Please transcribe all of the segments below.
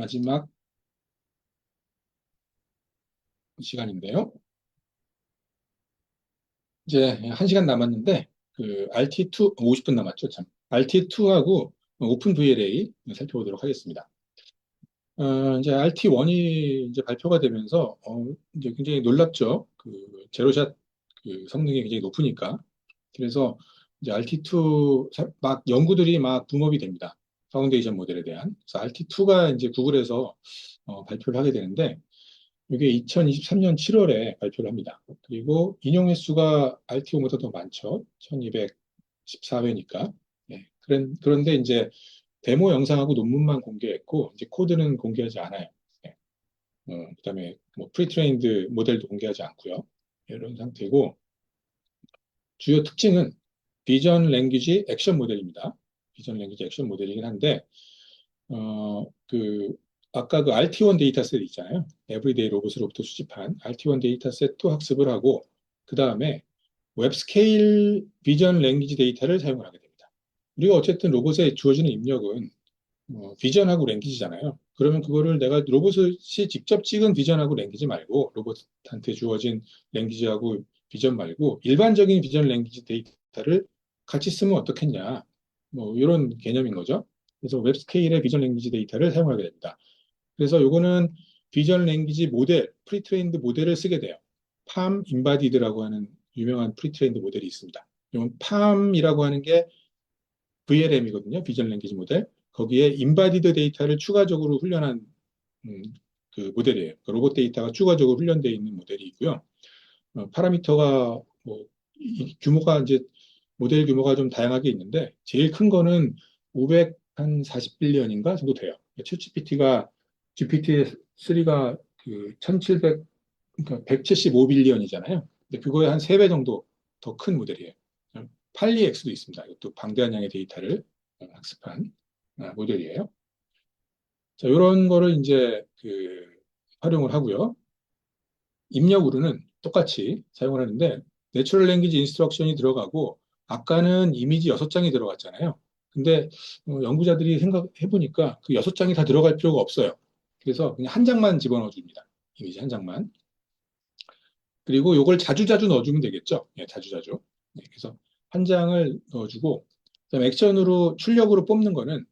마지막 시간인데요. 이제 1시간 남았는데 그 RT2 50분 남았죠, 참. RT2하고 오픈 VLA 살펴보도록 하겠습니다. 이제 RT1이 이제 발표가 되면서 이제 굉장히 놀랍죠. 그 제로샷 그 성능이 굉장히 높으니까. 그래서 이제 RT2 막 연구들이 막 붐업이 됩니다. 파운데이션 모델에 대한. 그래서 RT2가 이제 구글에서 발표를 하게 되는데 이게 2023년 7월에 발표를 합니다. 그리고 인용 횟수가 RTO보다 더 많죠. 1214회니까. 네. 그런데 이제 데모 영상하고 논문만 공개했고, 이제 코드는 공개하지 않아요. 네. 그다음에 뭐 프리트레인드 모델도 공개하지 않고요. 이런 상태고, 주요 특징은 비전 랭귀지 액션 모델입니다. 비전 랭귀지 액션 모델이긴 한데, 그, 아까 그 RT1 데이터셋 있잖아요. 에브리데이 로봇으로부터 수집한 RT1 데이터셋도 학습을 하고, 그 다음에 웹 스케일 비전 랭귀지 데이터를 사용을 하게 됩니다. 우리가 어쨌든 로봇에 주어지는 입력은 비전하고 랭귀지잖아요. 그러면 그거를 내가 로봇이 직접 찍은 비전하고 랭귀지 말고, 로봇한테 주어진 랭귀지하고 비전 말고, 일반적인 비전 랭귀지 데이터를 같이 쓰면 어떻겠냐. 뭐, 이런 개념인 거죠. 그래서 웹 스케일의 비전 랭귀지 데이터를 사용하게 됩니다. 그래서 요거는 비전 랭귀지 모델, 프리트레인드 모델을 쓰게 돼요. 팜 인바디드라고 하는 유명한 프리트레인드 모델이 있습니다. 이건 팜이라고 하는 게 VLM이거든요. 비전 랭귀지 모델. 거기에 인바디드 데이터를 추가적으로 훈련한 음, 그 모델이에요. 그 로봇 데이터가 추가적으로 훈련되어 있는 모델이 있고요. 파라미터가 뭐 규모가 이제 모델 규모가 좀 다양하게 있는데 제일 큰 거는 540빌리언인가 정도 돼요. 챗GPT가 GPT-3가 그 1700, 그러니까 175빌리언이잖아요. 근데 그거에 한 3배 정도 더 큰 모델이에요. 팔리엑스도 있습니다. 이것도 방대한 양의 데이터를 학습한 모델이에요. 자, 이런 거를 이제 그 활용을 하고요. 입력으로는 똑같이 사용을 하는데 내추럴 랭귀지 인스트럭션이 들어가고 아까는 이미지 6장이 들어갔잖아요. 근데 연구자들이 생각해 보니까 그 6장이 다 들어갈 필요가 없어요. 그래서 그냥 한 장만 집어넣어 줍니다. 이미지 한 장만. 그리고 요걸 자주자주 넣어주면 되겠죠. 예, 자주자주. 네, 그래서 한 장을 넣어주고 그다음에 액션으로 출력으로 뽑는 거는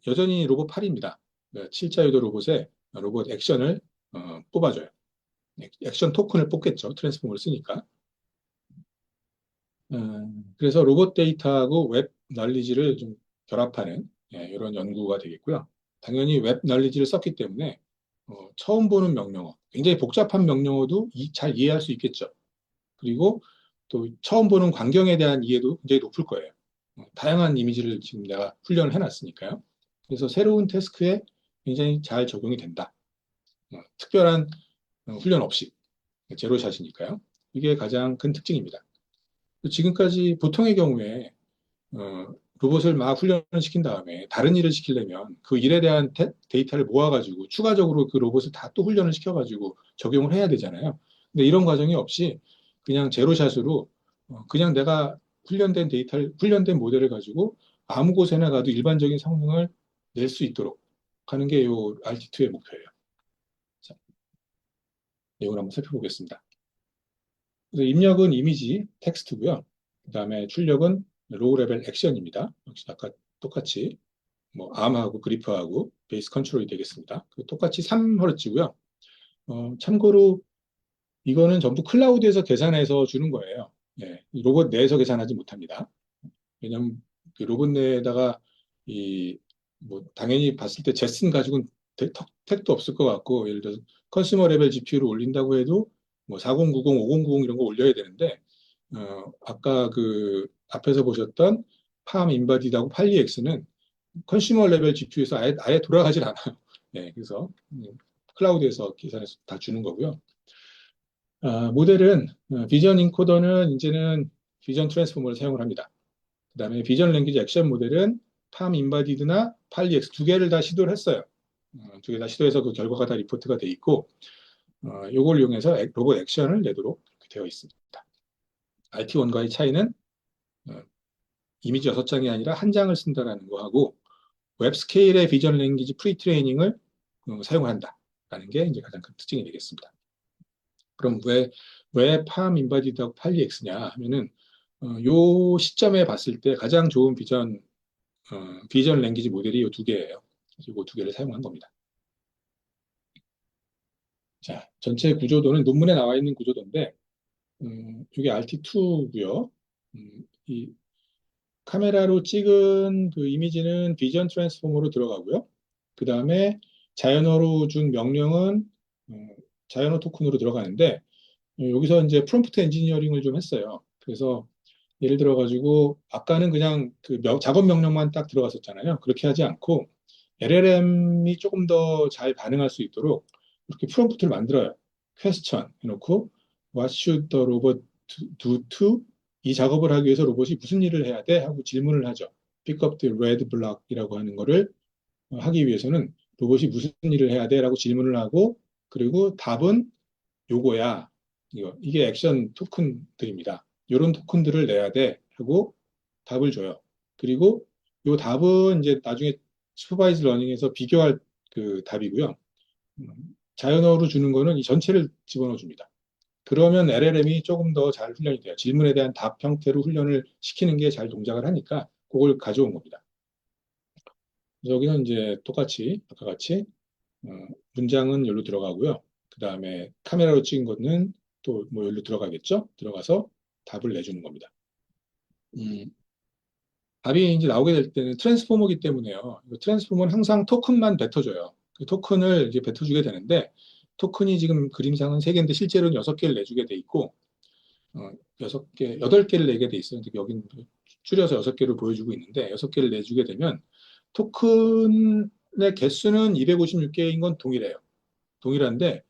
여전히 로봇 8입니다. 7자 유도 로봇에 로봇 액션을 뽑아줘요. 액션 토큰을 뽑겠죠. 트랜스폼을 쓰니까. 그래서 로봇 데이터하고 웹 널리지를 좀 결합하는 이런 연구가 되겠고요. 당연히 웹 널리지를 썼기 때문에 처음 보는 명령어, 굉장히 복잡한 명령어도 잘 이해할 수 있겠죠. 그리고 또 처음 보는 광경에 대한 이해도 굉장히 높을 거예요. 다양한 이미지를 지금 내가 훈련을 해놨으니까요. 그래서 새로운 태스크에 굉장히 잘 적용이 된다. 특별한 훈련 없이 제로샷이니까요. 이게 가장 큰 특징입니다. 지금까지 보통의 경우에 로봇을 막 훈련을 시킨 다음에 다른 일을 시키려면 그 일에 대한 데이터를 모아가지고 추가적으로 그 로봇을 다 또 훈련을 시켜가지고 적용을 해야 되잖아요. 근데 이런 과정이 없이 그냥 제로샷으로 그냥 내가 훈련된 모델을 가지고 아무 곳에나 가도 일반적인 성능을 낼 수 있도록 하는 게 이 RT2의 목표예요. 자, 내용을 한번 살펴보겠습니다. 그래서 입력은 이미지, 텍스트고요. 그다음에 출력은 로우 레벨 액션입니다. 역시 아까 똑같이 뭐 암하고 그리프하고 베이스 컨트롤이 되겠습니다. 똑같이 3Hz고요. 참고로 이거는 전부 클라우드에서 계산해서 주는 거예요. 예, 로봇 내에서 계산하지 못합니다. 왜냐하면 그 로봇 내에다가 이 뭐 당연히 봤을 때 제슨 가지고는 택도 없을 것 같고 예를 들어서 컨슈머 레벨 GPU를 올린다고 해도 뭐 4090, 5090 이런 거 올려야 되는데 아까 그 앞에서 보셨던 팜 인바디드하고 팔리엑스는 컨슈머 레벨 GPU에서 아예 돌아가질 않아요. 네, 그래서 클라우드에서 계산해서 다 주는 거고요. 모델은 비전 인코더는 이제는 비전 트랜스포머를 사용을 합니다. 그다음에 비전 랭귀지 액션 모델은 팜 인바디드나 팔리엑스 두 개를 다 시도를 했어요. 두 개 다 시도해서 그 결과가 다 리포트가 돼 있고 이걸 이용해서 로봇 액션을 내도록 되어 있습니다. RT1과의 차이는 이미지 6장이 아니라 한 장을 쓴다라는 거하고 웹 스케일의 비전 랭귀지 프리 트레이닝을 사용을 한다라는 게 이제 가장 큰 특징이 되겠습니다. 그럼 왜 팜 인바디드하고 팔리 X냐 하면은 요 시점에 봤을 때 가장 좋은 비전 랭귀지 모델이 이 두 개예요. 그래서 이두 개를 사용한 겁니다. 자, 전체 구조도는 논문에 나와 있는 구조도인데, 이게 RT2고요. 이 카메라로 찍은 그 이미지는 비전 트랜스포머로 들어가고요. 그 다음에 자연어로 준 명령은 자연어 토큰으로 들어가는데, 여기서 이제 프롬프트 엔지니어링을 좀 했어요. 그래서 예를 들어 가지고 아까는 그냥 그 작업 명령만 딱 들어갔었잖아요. 그렇게 하지 않고 LLM이 조금 더 잘 반응할 수 있도록 이렇게 프롬프트를 만들어요. 퀘스천 해놓고 What should the robot do to? 이 작업을 하기 위해서 로봇이 무슨 일을 해야 돼? 하고 질문을 하죠. Pick up the red block이라고 하는 거를 하기 위해서는 로봇이 무슨 일을 해야 돼? 라고 질문을 하고 그리고 답은 요거야. 이게 액션 토큰들입니다. 이런 토큰들을 내야 돼 하고 답을 줘요. 그리고 요 답은 이제 나중에 슈퍼바이즈 러닝에서 비교할 그 답이고요. 자연어로 주는 거는 이 전체를 집어넣어 줍니다. 그러면 LLM이 조금 더 잘 훈련이 돼요. 질문에 대한 답 형태로 훈련을 시키는 게 잘 동작을 하니까 그걸 가져온 겁니다. 여기는 이제 똑같이 아까 같이 어, 문장은 여기로 들어가고요. 그 다음에 카메라로 찍은 거는 또 뭐 여기로 들어가겠죠? 들어가서 답을 내주는 겁니다. 음, 답이 이제 나오게 될 때는 트랜스포머이기 때문에요. 트랜스포머는 항상 토큰만 뱉어줘요. 그 토큰을 이제 뱉어주게 되는데 토큰이 지금 그림상은 3개인데 실제로는 6개를 내주게 돼 있고 6개, 8개를 내게 돼 있어요. 근데 여기는 줄여서 6개를 보여주고 있는데 6개를 내주게 되면 토큰의 개수는 256개인 건 동일해요. 동일한데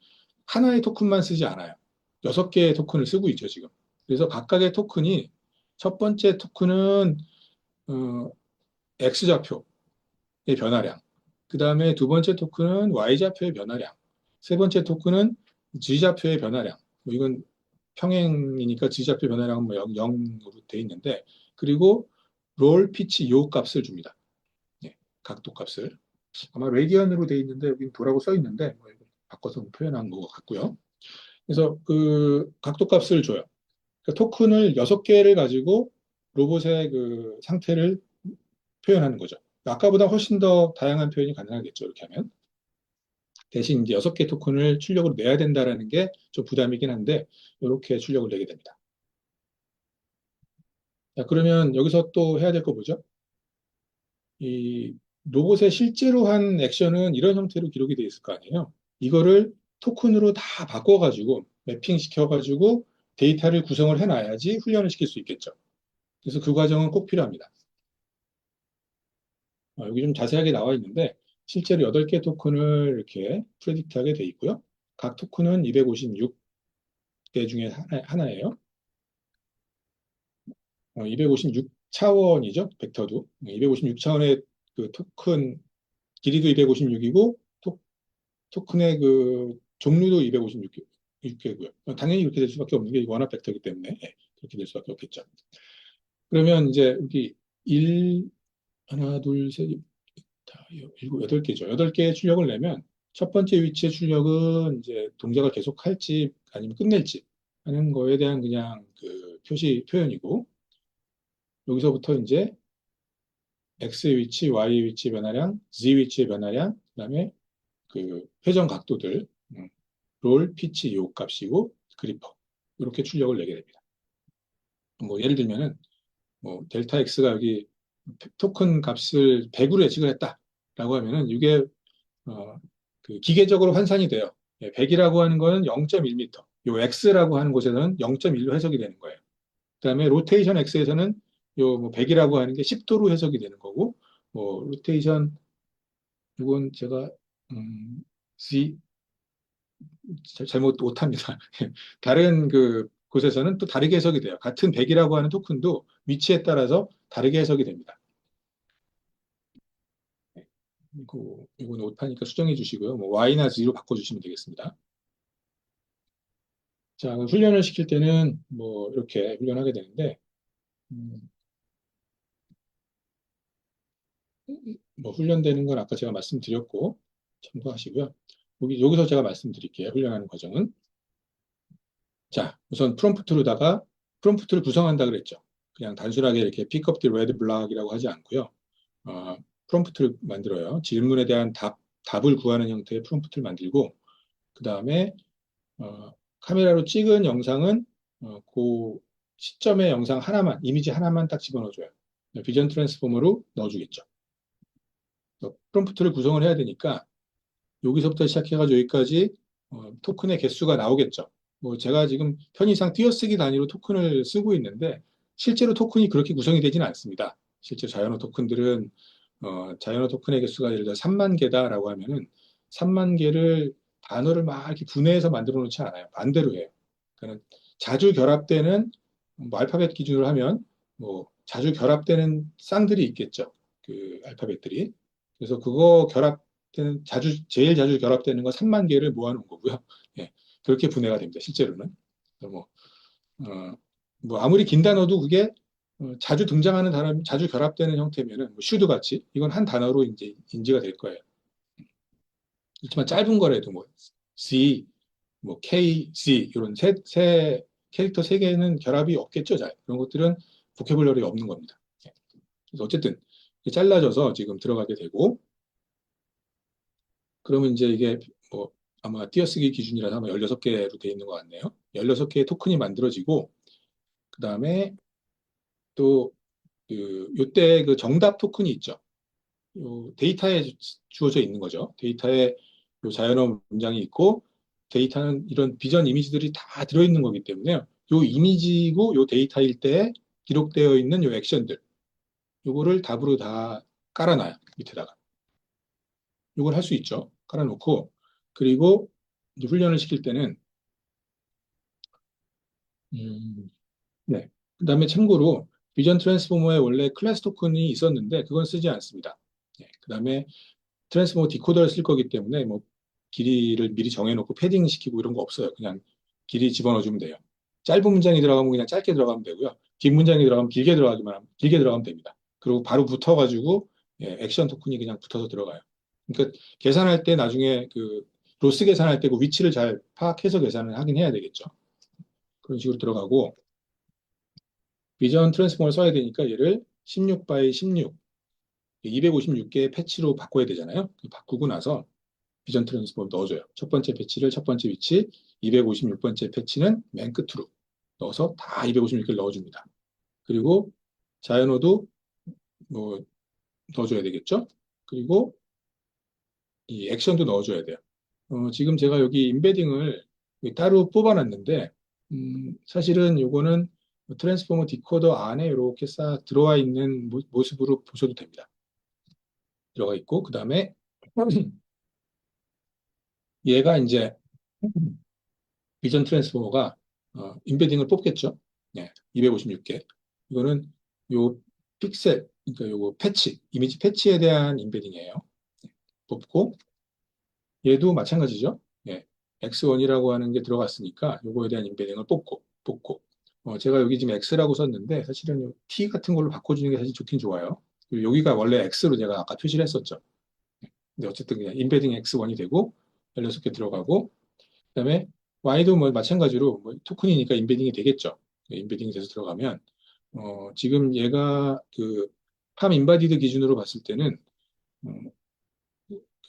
하나의 토큰만 쓰지 않아요. 6개의 토큰을 쓰고 있죠, 지금. 그래서 각각의 토큰이 첫 번째 토큰은 어, X좌표의 변화량, 그 다음에 두 번째 토큰은 Y좌표의 변화량, 세 번째 토큰은 G좌표의 변화량. 뭐 이건 평행이니까 G좌표 변화량은 뭐 0으로 돼 있는데, 그리고 롤 피치 요 값을 줍니다. 예, 각도 값을. 아마 레디안으로 돼 있는데 여기 도라고 써 있는데 뭐 이거 바꿔서 표현한 것 같고요. 그래서 그 각도 값을 줘요. 그러니까 토큰을 6개를 가지고 로봇의 그 상태를 표현하는 거죠. 아까보다 훨씬 더 다양한 표현이 가능하겠죠. 이렇게 하면. 대신 이제 6개 토큰을 출력으로 내야 된다라는 게 좀 부담이긴 한데, 이렇게 출력을 내게 됩니다. 자, 그러면 여기서 또 해야 될 거 뭐죠? 이 로봇의 실제로 한 액션은 이런 형태로 기록이 되어 있을 거 아니에요. 이거를 토큰으로 다 바꿔가지고, 매핑 시켜가지고 데이터를 구성을 해놔야지 훈련을 시킬 수 있겠죠. 그래서 그 과정은 꼭 필요합니다. 여기 좀 자세하게 나와 있는데 실제로 8개 토큰을 이렇게 프레딕트하게 돼 있고요. 각 토큰은 256개 중에 하나예요. 256 차원이죠. 벡터도. 256 차원의 그 토큰 길이도 256이고 토큰의 그 종류도 256개고요. 당연히 이렇게 될 수밖에 없는 게 원합 벡터이기 때문에 그렇게 될 수밖에 없겠죠. 그러면 이제 여기 1 하나 둘 셋 일곱, 8개죠. 8개의 출력을 내면 첫 번째 위치의 출력은 이제 동작을 계속 할지 아니면 끝낼지 하는 거에 대한 그냥 그 표현이고 여기서부터 이제 X의 위치, Y의 위치 변화량, Z 위치의 변화량, 그다음에 그 회전 각도들, 롤, 피치, 요 값이고 그리퍼 이렇게 출력을 내게 됩니다. 뭐 예를 들면은 뭐 델타 X가 여기 토큰 값을 100으로 예측을 했다라고 하면은 이게 어, 그 기계적으로 환산이 돼요. 100이라고 하는 거는 0.1m. 요 X라고 하는 곳에서는 0.1로 해석이 되는 거예요. 그다음에 로테이션 X에서는 요뭐 100이라고 하는 게 10도로 해석이 되는 거고, 뭐 로테이션 이건 제가 Z 잘못 못합니다. 다른 그 곳에서는 또 다르게 해석이 돼요. 같은 100이라고 하는 토큰도 위치에 따라서 다르게 해석이 됩니다. 이건 오타니까 수정해 주시고요. 뭐 Y나 Z로 바꿔주시면 되겠습니다. 자, 훈련을 시킬 때는 뭐 이렇게 훈련하게 되는데, 음, 뭐 훈련되는 건 아까 제가 말씀드렸고, 참고하시고요. 여기서 제가 말씀드릴게요. 훈련하는 과정은. 자, 우선 프롬프트를 구성한다 그랬죠. 그냥 단순하게 이렇게 pick up the red block이라고 하지 않고요. 프롬프트를 만들어요. 질문에 대한 답을 구하는 형태의 프롬프트를 만들고, 그 다음에 카메라로 찍은 영상은 그 시점의 영상 하나만, 이미지 하나만 딱 집어넣어줘요. 비전 트랜스포머로 넣어주겠죠. 프롬프트를 구성을 해야 되니까 여기서부터 시작해가지고 여기까지 토큰의 개수가 나오겠죠. 뭐 제가 지금 편의상 띄어쓰기 단위로 토큰을 쓰고 있는데 실제로 토큰이 그렇게 구성이 되지는 않습니다. 실제 자연어 토큰들은 자연어 토큰의 개수가 예를 들어 3만 개다라고 하면은 3만 개를 단어를 막 이렇게 분해해서 만들어 놓지 않아요. 반대로 해요. 그러니까 자주 결합되는 뭐 알파벳 기준으로 하면 뭐 자주 결합되는 쌍들이 있겠죠. 그 알파벳들이. 그래서 그거 결합되는 제일 자주 결합되는 거 3만 개를 모아놓은 거고요. 예, 그렇게 분해가 됩니다. 실제로는. 뭐, 어, 뭐 아무리 긴 단어도 그게 자주 등장하는 단어, 자주 결합되는 형태면은 뭐 슈드 같이 이건 한 단어로 이제 인지가 될 거예요. 그렇지만 짧은 거라도 뭐 C, 뭐 K, C 이런 캐릭터 세 개는 결합이 없겠죠. 잘. 그런 것들은 보캐블러리가 없는 겁니다. 예. 그래서 어쨌든 잘라져서 지금 들어가게 되고 그러면 이제 이게 뭐 아마 띄어쓰기 기준이라서 아마 16개로 되어 있는 것 같네요. 16개의 토큰이 만들어지고 그다음에 또 요때 그 정답 토큰이 있죠. 요 데이터에 주어져 있는 거죠. 데이터에 요 자연어 문장이 있고 데이터는 이런 비전 이미지들이 다 들어있는 거기 때문에요. 요 이미지고 요 데이터일 때 기록되어 있는 요 액션들 요거를 답으로 다 깔아놔요. 밑에다가. 요걸 할 수 있죠. 깔아놓고 그리고 이제 훈련을 시킬 때는 네. 그다음에 참고로 비전 트랜스포머에 원래 클래스 토큰이 있었는데 그건 쓰지 않습니다. 네. 그다음에 트랜스포머 디코더를 쓸 거기 때문에 뭐 길이를 미리 정해놓고 패딩 시키고 이런 거 없어요. 그냥 길이 집어넣어주면 돼요. 짧은 문장이 들어가면 그냥 짧게 들어가면 되고요. 긴 문장이 들어가면 길게 들어가면 됩니다. 그리고 바로 붙어가지고 예, 액션 토큰이 그냥 붙어서 들어가요. 그러니까 계산할 때 나중에 그 로스 계산할 때 그 위치를 잘 파악해서 계산을 하긴 해야 되겠죠. 그런 식으로 들어가고 비전 트랜스포머를 써야 되니까 얘를 16 by 16, 256개의 패치로 바꿔야 되잖아요. 바꾸고 나서 비전 트랜스포머 넣어줘요. 첫 번째 패치를 첫 번째 위치, 256번째 패치는 맨 끝으로 넣어서 다 256개를 넣어줍니다. 그리고 자연어도 뭐 넣어줘야 되겠죠. 그리고 이 액션도 넣어줘야 돼요. 지금 제가 여기 임베딩을 따로 뽑아놨는데 사실은 요거는 트랜스포머 디코더 안에 이렇게 싹 들어와 있는 모습으로 보셔도 됩니다. 들어가 있고 그 다음에 얘가 이제 비전 트랜스포머가 임베딩을 뽑겠죠. 네, 256개. 이거는 요 픽셀, 그러니까 요거 패치, 이미지 패치에 대한 임베딩이에요. 네, 뽑고 얘도 마찬가지죠. 예, X1이라고 하는 게 들어갔으니까 요거에 대한 임베딩을 뽑고. 제가 여기 지금 X라고 썼는데 사실은 요 T 같은 걸로 바꿔주는 게 사실 좋긴 좋아요. 그리고 여기가 원래 X로 제가 아까 표시를 했었죠. 근데 어쨌든 그냥 임베딩 X1이 되고 16개 들어가고 그다음에 Y도 뭐 마찬가지로 뭐 토큰이니까 임베딩이 되겠죠. 임베딩이 돼서 들어가면 지금 얘가 팜 인바디드 기준으로 봤을 때는 어,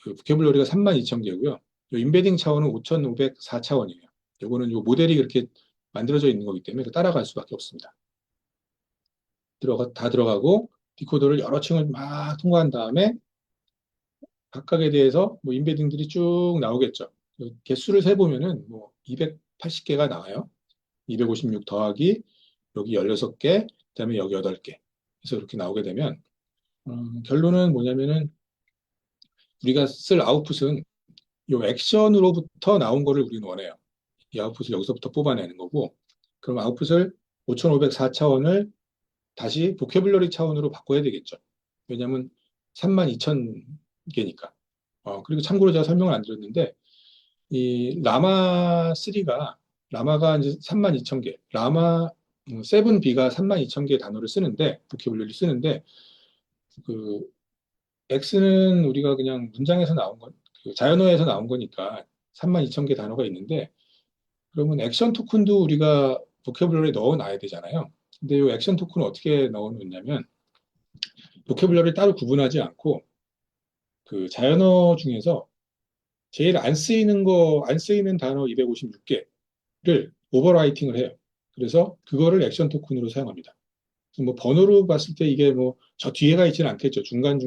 그 보캐블러리가 32,000개고요. 요 임베딩 차원은 5,504차원이에요. 요거는 요 모델이 그렇게 만들어져 있는 거기 때문에 따라갈 수밖에 없습니다. 다 들어가고 디코더를 여러 층을 막 통과한 다음에 각각에 대해서 뭐 임베딩들이 쭉 나오겠죠. 개수를 세보면은 뭐 280개가 나와요. 256 더하기 여기 16개, 그다음에 여기 8개. 그래서 이렇게 나오게 되면 결론은 뭐냐면은 우리가 쓸 아웃풋은 이 액션으로부터 나온 거를 우리는 원해요. 이 아웃풋을 여기서부터 뽑아내는 거고 그럼 아웃풋을 5504차원을 다시 보캐블러리 차원으로 바꿔야 되겠죠. 왜냐하면 32,000개니까. 그리고 참고로 제가 설명을 안 드렸는데 이 라마가 이제 32,000개, 라마 7B가 32,000개 단어를 쓰는데 보캐블러리 쓰는데 그 X는 우리가 그냥 문장에서 나온 건 그 자연어에서 나온 거니까 32,000개 단어가 있는데 그러면 액션 토큰도 우리가 보캐블러리에 넣어 놔야 되잖아요. 근데 이 액션 토큰을 어떻게 넣어 놓냐면 보캐블러리를 따로 구분하지 않고 그 자연어 중에서 제일 안 쓰이는 단어 256개를 오버라이팅을 해요. 그래서 그거를 액션 토큰으로 사용합니다. 뭐 번호로 봤을 때 이게 뭐 저 뒤에가 있지는 않겠죠. 중간에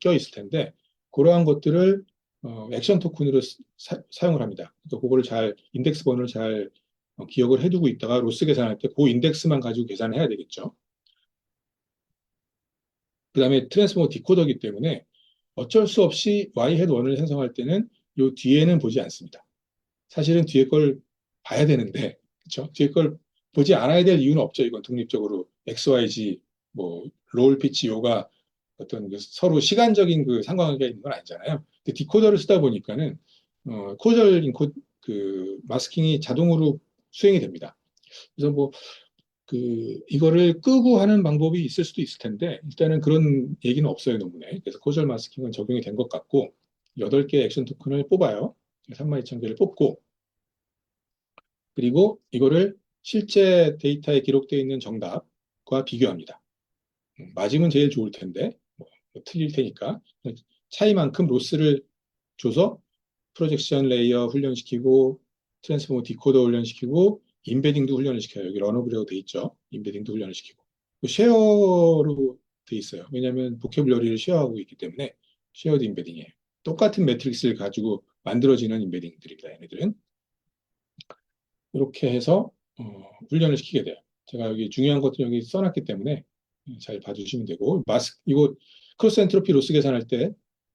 껴 있을 텐데 그러한 것들을 액션 토큰으로 용을 합니다. 그러니까 그거를 잘 인덱스 번호를 잘 기억을 해두고 있다가 로스 계산할 때 그 인덱스만 가지고 계산해야 되겠죠. 그다음에 트랜스포머 디코더기 때문에 어쩔 수 없이 y 헤드 1을 생성할 때는 요 뒤에는 보지 않습니다. 사실은 뒤에 걸 봐야 되는데, 그렇죠? 뒤에 걸 보지 않아야 될 이유는 없죠. 이건 독립적으로 XYZ, 뭐, 롤, 피치, 요가 어떤 그 서로 시간적인 그 상관관계가 있는 건 아니잖아요. 근데 디코더를 쓰다 보니까는, 코절 인코, 그, 마스킹이 자동으로 수행이 됩니다. 그래서 뭐, 이거를 끄고 하는 방법이 있을 수도 있을 텐데, 일단은 그런 얘기는 없어요, 논문에. 그래서 코절 마스킹은 적용이 된 것 같고, 8개 액션 토큰을 뽑아요. 32,000개를 뽑고, 그리고 이거를 실제 데이터에 기록되어 있는 정답과 비교합니다. 맞으면 제일 좋을 텐데 뭐 틀릴 테니까 차이만큼 로스를 줘서 프로젝션 레이어 훈련시키고 트랜스포머 디코더 훈련시키고 인베딩도 훈련을 시켜요. 여기 러너블이라고 돼 있죠. 인베딩도 훈련을 시키고 쉐어로 돼 있어요. 왜냐하면 보캐블러리를 쉐어하고 있기 때문에 쉐어드 인베딩이에요. 똑같은 매트릭스를 가지고 만들어지는 인베딩들입니다. 얘네들은 이렇게 해서 훈련을 시키게 돼요. 제가 여기 중요한 것들 여기 써놨기 때문에 잘 봐주시면 되고 이거 크로스 엔트로피 로스 계산할 때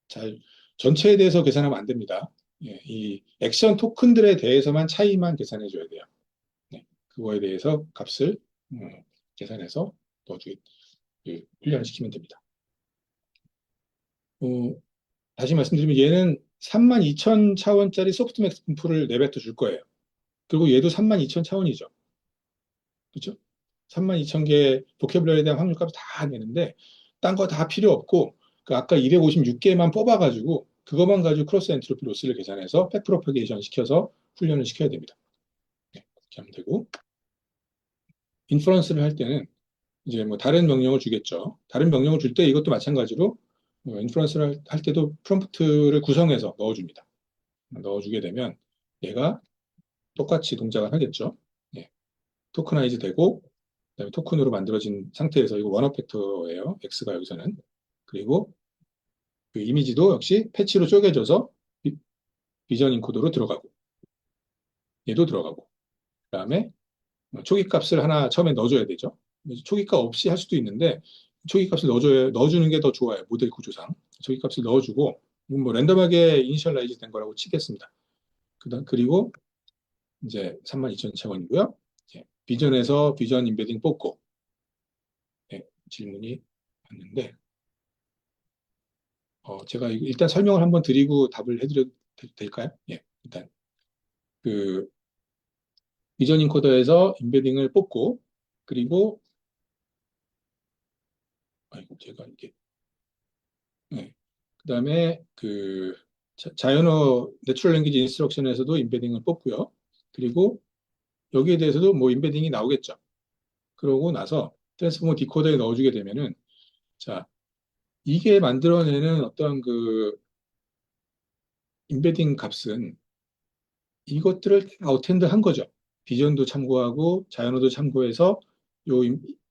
잘 전체에 대해서 계산하면 안 됩니다. 예, 이 액션 토큰들에 대해서만 차이만 계산해 줘야 돼요. 네, 그거에 대해서 값을 계산해서 넣어주기 훈련을 시키면 됩니다. 어, 다시 말씀드리면 얘는 32,000 차원짜리 소프트맥스 분포를 내뱉어 줄 거예요. 그리고 얘도 32,000 차원이죠. 그렇죠? 32,000개 보캐블러리에 대한 확률값을 다 내는데 딴 거 다 필요 없고 그 아까 256개만 뽑아가지고 그것만 가지고 크로스 엔트로피 로스를 계산해서 팩 프로퍼게이션 시켜서 훈련을 시켜야 됩니다. 네, 그렇게 하면 되고 인퍼런스를 할 때는 이제 뭐 다른 명령을 주겠죠. 다른 명령을 줄 때 이것도 마찬가지로 인퍼런스를 할 때도 프롬프트를 구성해서 넣어줍니다. 넣어주게 되면 얘가 똑같이 동작을 하겠죠. 예, 토크나이즈 되고 그다음에 토큰으로 만들어진 상태에서 이거 원어 팩터예요. X가 여기서는. 그리고 그 이미지도 역시 패치로 쪼개져서 비전 인코더로 들어가고 얘도 들어가고 그다음에 초기 값을 하나 처음에 넣어줘야 되죠. 초기 값 없이 할 수도 있는데 초기 값을 넣어주는 게 더 좋아요. 모델 구조상. 초기 값을 넣어주고 뭐 랜덤하게 이니셜라이즈 된 거라고 치겠습니다. 그리고 이제 32,000차원이고요. 비전에서 비전 인베딩 뽑고 네, 질문이 왔는데 제가 일단 설명을 한번 드리고 답을 해드려도 될까요? 예, 일단 그 비전 인코더에서 인베딩을 뽑고 그리고 아이고 제가 이게 네. 그다음에 그 자연어 내추럴 랭귀지 인스트럭션에서도 인베딩을 뽑고요. 그리고 여기에 대해서도 뭐 인베딩이 나오겠죠. 그러고 나서 트랜스포머 디코더에 넣어주게 되면은 자 이게 만들어내는 어떤 그 인베딩 값은 이것들을 다 어텐드 한 거죠. 비전도 참고하고 자연어도 참고해서 요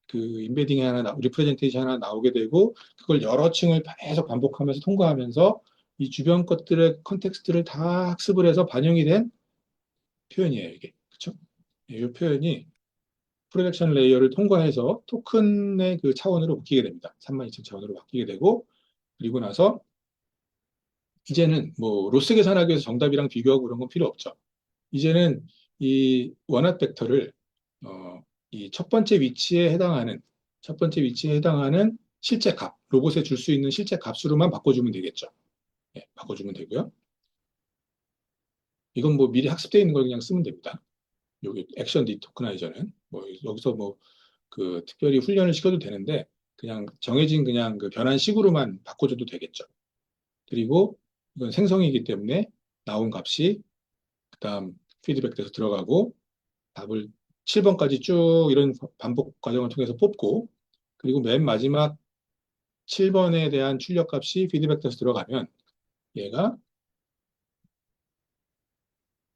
그 인베딩이 하나 리프레젠테이션 하나 나오게 되고 그걸 여러 층을 계속 반복하면서 통과하면서 이 주변 것들의 컨텍스트를 다 학습을 해서 반영이 된 표현이에요, 이게. 그렇죠? 이 표현이 프로젝션 레이어를 통과해서 토큰의 그 차원으로 바뀌게 됩니다. 32,000 차원으로 바뀌게 되고 그리고 나서 이제는 뭐 로스 계산하기 위해서 정답이랑 비교하고 그런 건 필요 없죠. 이제는 이 원핫 벡터를 이 첫 번째 위치에 해당하는 실제 값, 로봇에 줄 수 있는 실제 값으로만 바꿔주면 되겠죠. 예, 바꿔주면 되고요. 이건 뭐 미리 학습되어 있는 걸 그냥 쓰면 됩니다. 여기 액션 디토크나이저는 뭐 여기서 뭐 그 특별히 훈련을 시켜도 되는데 그냥 정해진 그냥 그 변환식으로만 바꿔줘도 되겠죠. 그리고 이건 생성이기 때문에 나온 값이 그다음 피드백돼서 들어가고 답을 7번까지 쭉 이런 반복 과정을 통해서 뽑고 그리고 맨 마지막 7번에 대한 출력값이 피드백돼서 들어가면 얘가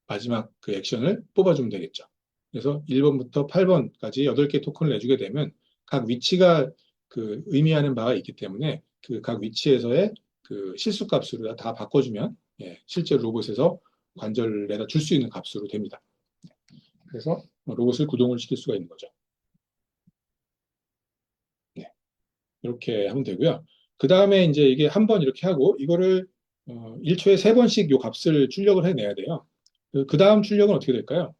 마지막 그 액션을 뽑아주면 되겠죠. 그래서 1번부터 8번까지 8개 토큰을 내주게 되면 각 위치가 그 의미하는 바가 있기 때문에 그 각 위치에서의 그 실수 값으로 다 바꿔주면 예, 실제 로봇에서 관절을 내다 줄 수 있는 값으로 됩니다. 그래서 로봇을 구동을 시킬 수가 있는 거죠. 네, 이렇게 하면 되고요. 그 다음에 이제 이게 한 번 이렇게 하고 이거를 1초에 3번씩 요 값을 출력을 해내야 돼요. 그 다음 출력은 어떻게 될까요?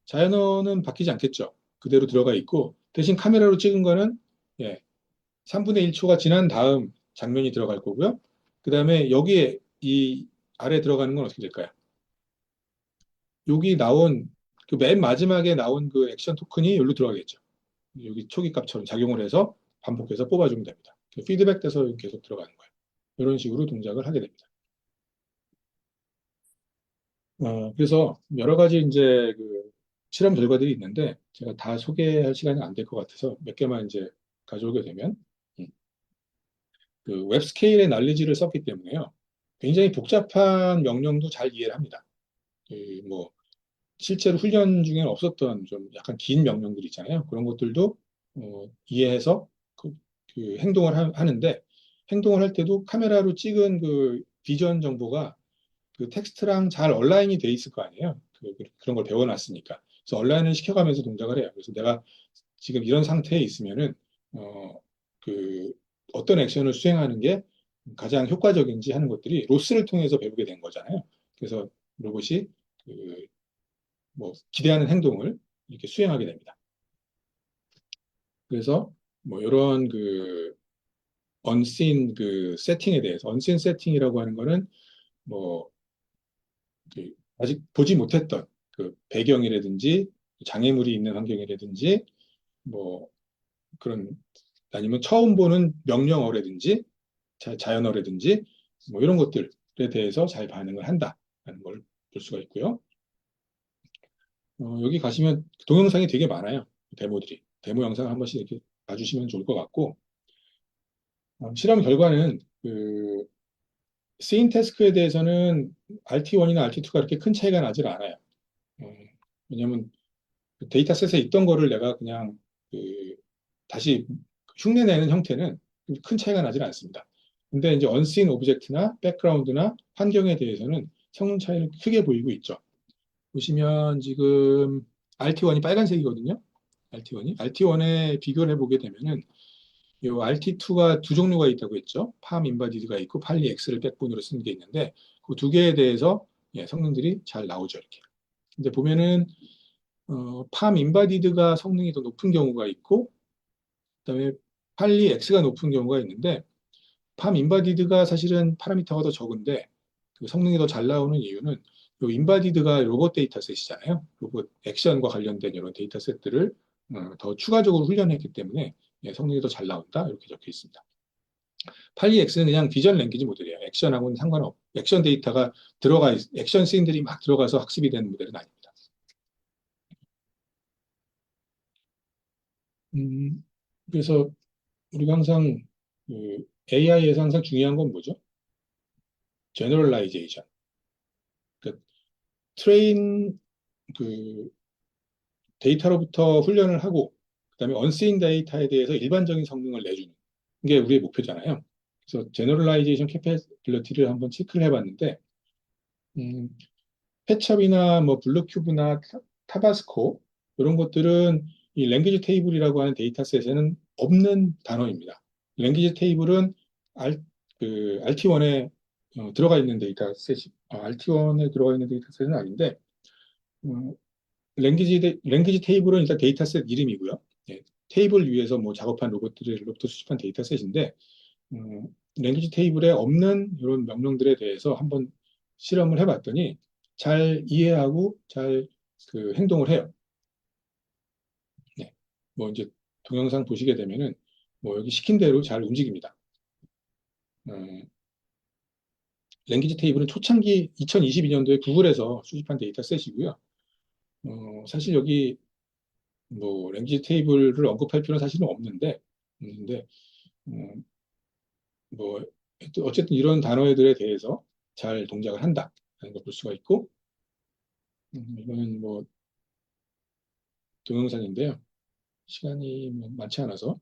자연어는 바뀌지 않겠죠. 그대로 들어가 있고 대신 카메라로 찍은 거는 예, 3분의 1초가 지난 다음 장면이 들어갈 거고요. 그 다음에 여기에 이 아래 들어가는 건 어떻게 될까요? 여기 나온 그 맨 마지막에 나온 그 액션 토큰이 여기로 들어가겠죠. 여기 초기 값처럼 작용을 해서 반복해서 뽑아주면 됩니다. 피드백 돼서 계속 들어가는 거예요. 이런 식으로 동작을 하게 됩니다. 그래서 여러 가지 이제 그 실험 결과들이 있는데 제가 다 소개할 시간이 안 될 것 같아서 몇 개만 이제 가져오게 되면 음, 그 웹 스케일의 난리지를 썼기 때문에요. 굉장히 복잡한 명령도 잘 이해를 합니다. 그뭐 실제로 훈련 중에는 없었던 좀 약간 긴 명령들 있잖아요. 그런 것들도 이해해서 그 행동을 하는데 행동을 할 때도 카메라로 찍은 그 비전 정보가 그 텍스트랑 잘 온라인이 돼 있을 거 아니에요. 그런 걸 배워놨으니까. 그래서 온라인을 시켜가면서 동작을 해요. 그래서 내가 지금 이런 상태에 있으면은 어, 그 어떤 액션을 수행하는 게 가장 효과적인지 하는 것들이 로스를 통해서 배우게 된 거잖아요. 그래서 로봇이 그뭐 기대하는 행동을 이렇게 수행하게 됩니다. 그래서 뭐 이런 그 언씬 그 세팅에 대해서 언씬 세팅이라고 하는 거는 뭐 아직 보지 못했던 그 배경이라든지 장애물이 있는 환경이라든지 뭐 그런 아니면 처음 보는 명령어라든지 자연어라든지 뭐 이런 것들에 대해서 잘 반응을 한다는 걸 볼 수가 있고요. 여기 가시면 동영상이 되게 많아요. 데모들이. 데모 영상을 한 번씩 이렇게 봐주시면 좋을 것 같고 실험 결과는 그 세인 태스크에 대해서는 RT1이나 RT2가 그렇게 큰 차이가 나질 않아요. 어, 왜냐하면 그 데이터셋에 있던 거를 내가 그냥 그 다시 흉내내는 형태는 큰 차이가 나질 않습니다. 근데 이제 언씬 오브젝트나 백그라운드나 환경에 대해서는 성능 차이를 크게 보이고 있죠. 보시면 지금 RT1이 빨간색이거든요. RT1이. RT1에 비교를 해보게 되면은 이 RT2가 두 종류가 있다고 했죠. 팜 인바디드가 있고 팔리 X를 백본으로 쓰는 게 있는데 그 두 개에 대해서 예, 성능들이 잘 나오죠. 이렇게. 근데 보면은 팜 인바디드가 성능이 더 높은 경우가 있고 그다음에 팔리 X가 높은 경우가 있는데 팜 인바디드가 사실은 파라미터가 더 적은데 그 성능이 더 잘 나오는 이유는 요 인바디드가 로봇 데이터셋이잖아요. 로봇 액션과 관련된 이런 데이터셋들을 더 추가적으로 훈련했기 때문에 예, 성능이 더 잘 나온다 이렇게 적혀 있습니다. 팔리 X는 그냥 비전 랭귀지 모델이에요. 액션하고는 상관없. 액션 데이터가 액션 씬들이 막 들어가서 학습이 되는 모델은 아닙니다. 그래서 우리가 항상 그 AI에서 항상 중요한 건 뭐죠? 제너럴라이제이션. 그 트레인 그 데이터로부터 훈련을 하고 그다음에 언쓰인 데이터에 대해서 일반적인 성능을 내주는 게 우리의 목표잖아요. 그래서 제너럴라이제이션 캐패빌리티를 한번 체크를 해봤는데 음, 패첩이나 뭐 블루큐브나 타바스코 이런 것들은 이 랭귀지 테이블이라고 하는 데이터셋에는 없는 단어입니다. 랭귀지 테이블은 RT1에 들어가 있는 데이터셋이 RT1에 들어가 있는 데이터셋은 아닌데 음, 랭귀지 테이블은 일단 데이터셋 이름이고요. 예, 테이블 위에서 뭐 작업한 로봇들로부터 수집한 데이터셋인데 랭귀지 테이블에 없는 이런 명령들에 대해서 한번 실험을 해봤더니 잘 이해하고 잘 그 행동을 해요. 네. 뭐 이제 동영상 보시게 되면은 뭐 여기 시킨 대로 잘 움직입니다. 음, 랭귀지 테이블은 초창기 2022년도에 구글에서 수집한 데이터셋이고요. 사실 여기 뭐 랭귀지 테이블을 언급할 필요는 사실은 없는데 음, 뭐 어쨌든 이런 단어들에 대해서 잘 동작을 한다 하는 걸 볼 수가 있고, 이거는 뭐 동영상인데요. 시간이 뭐 많지 않아서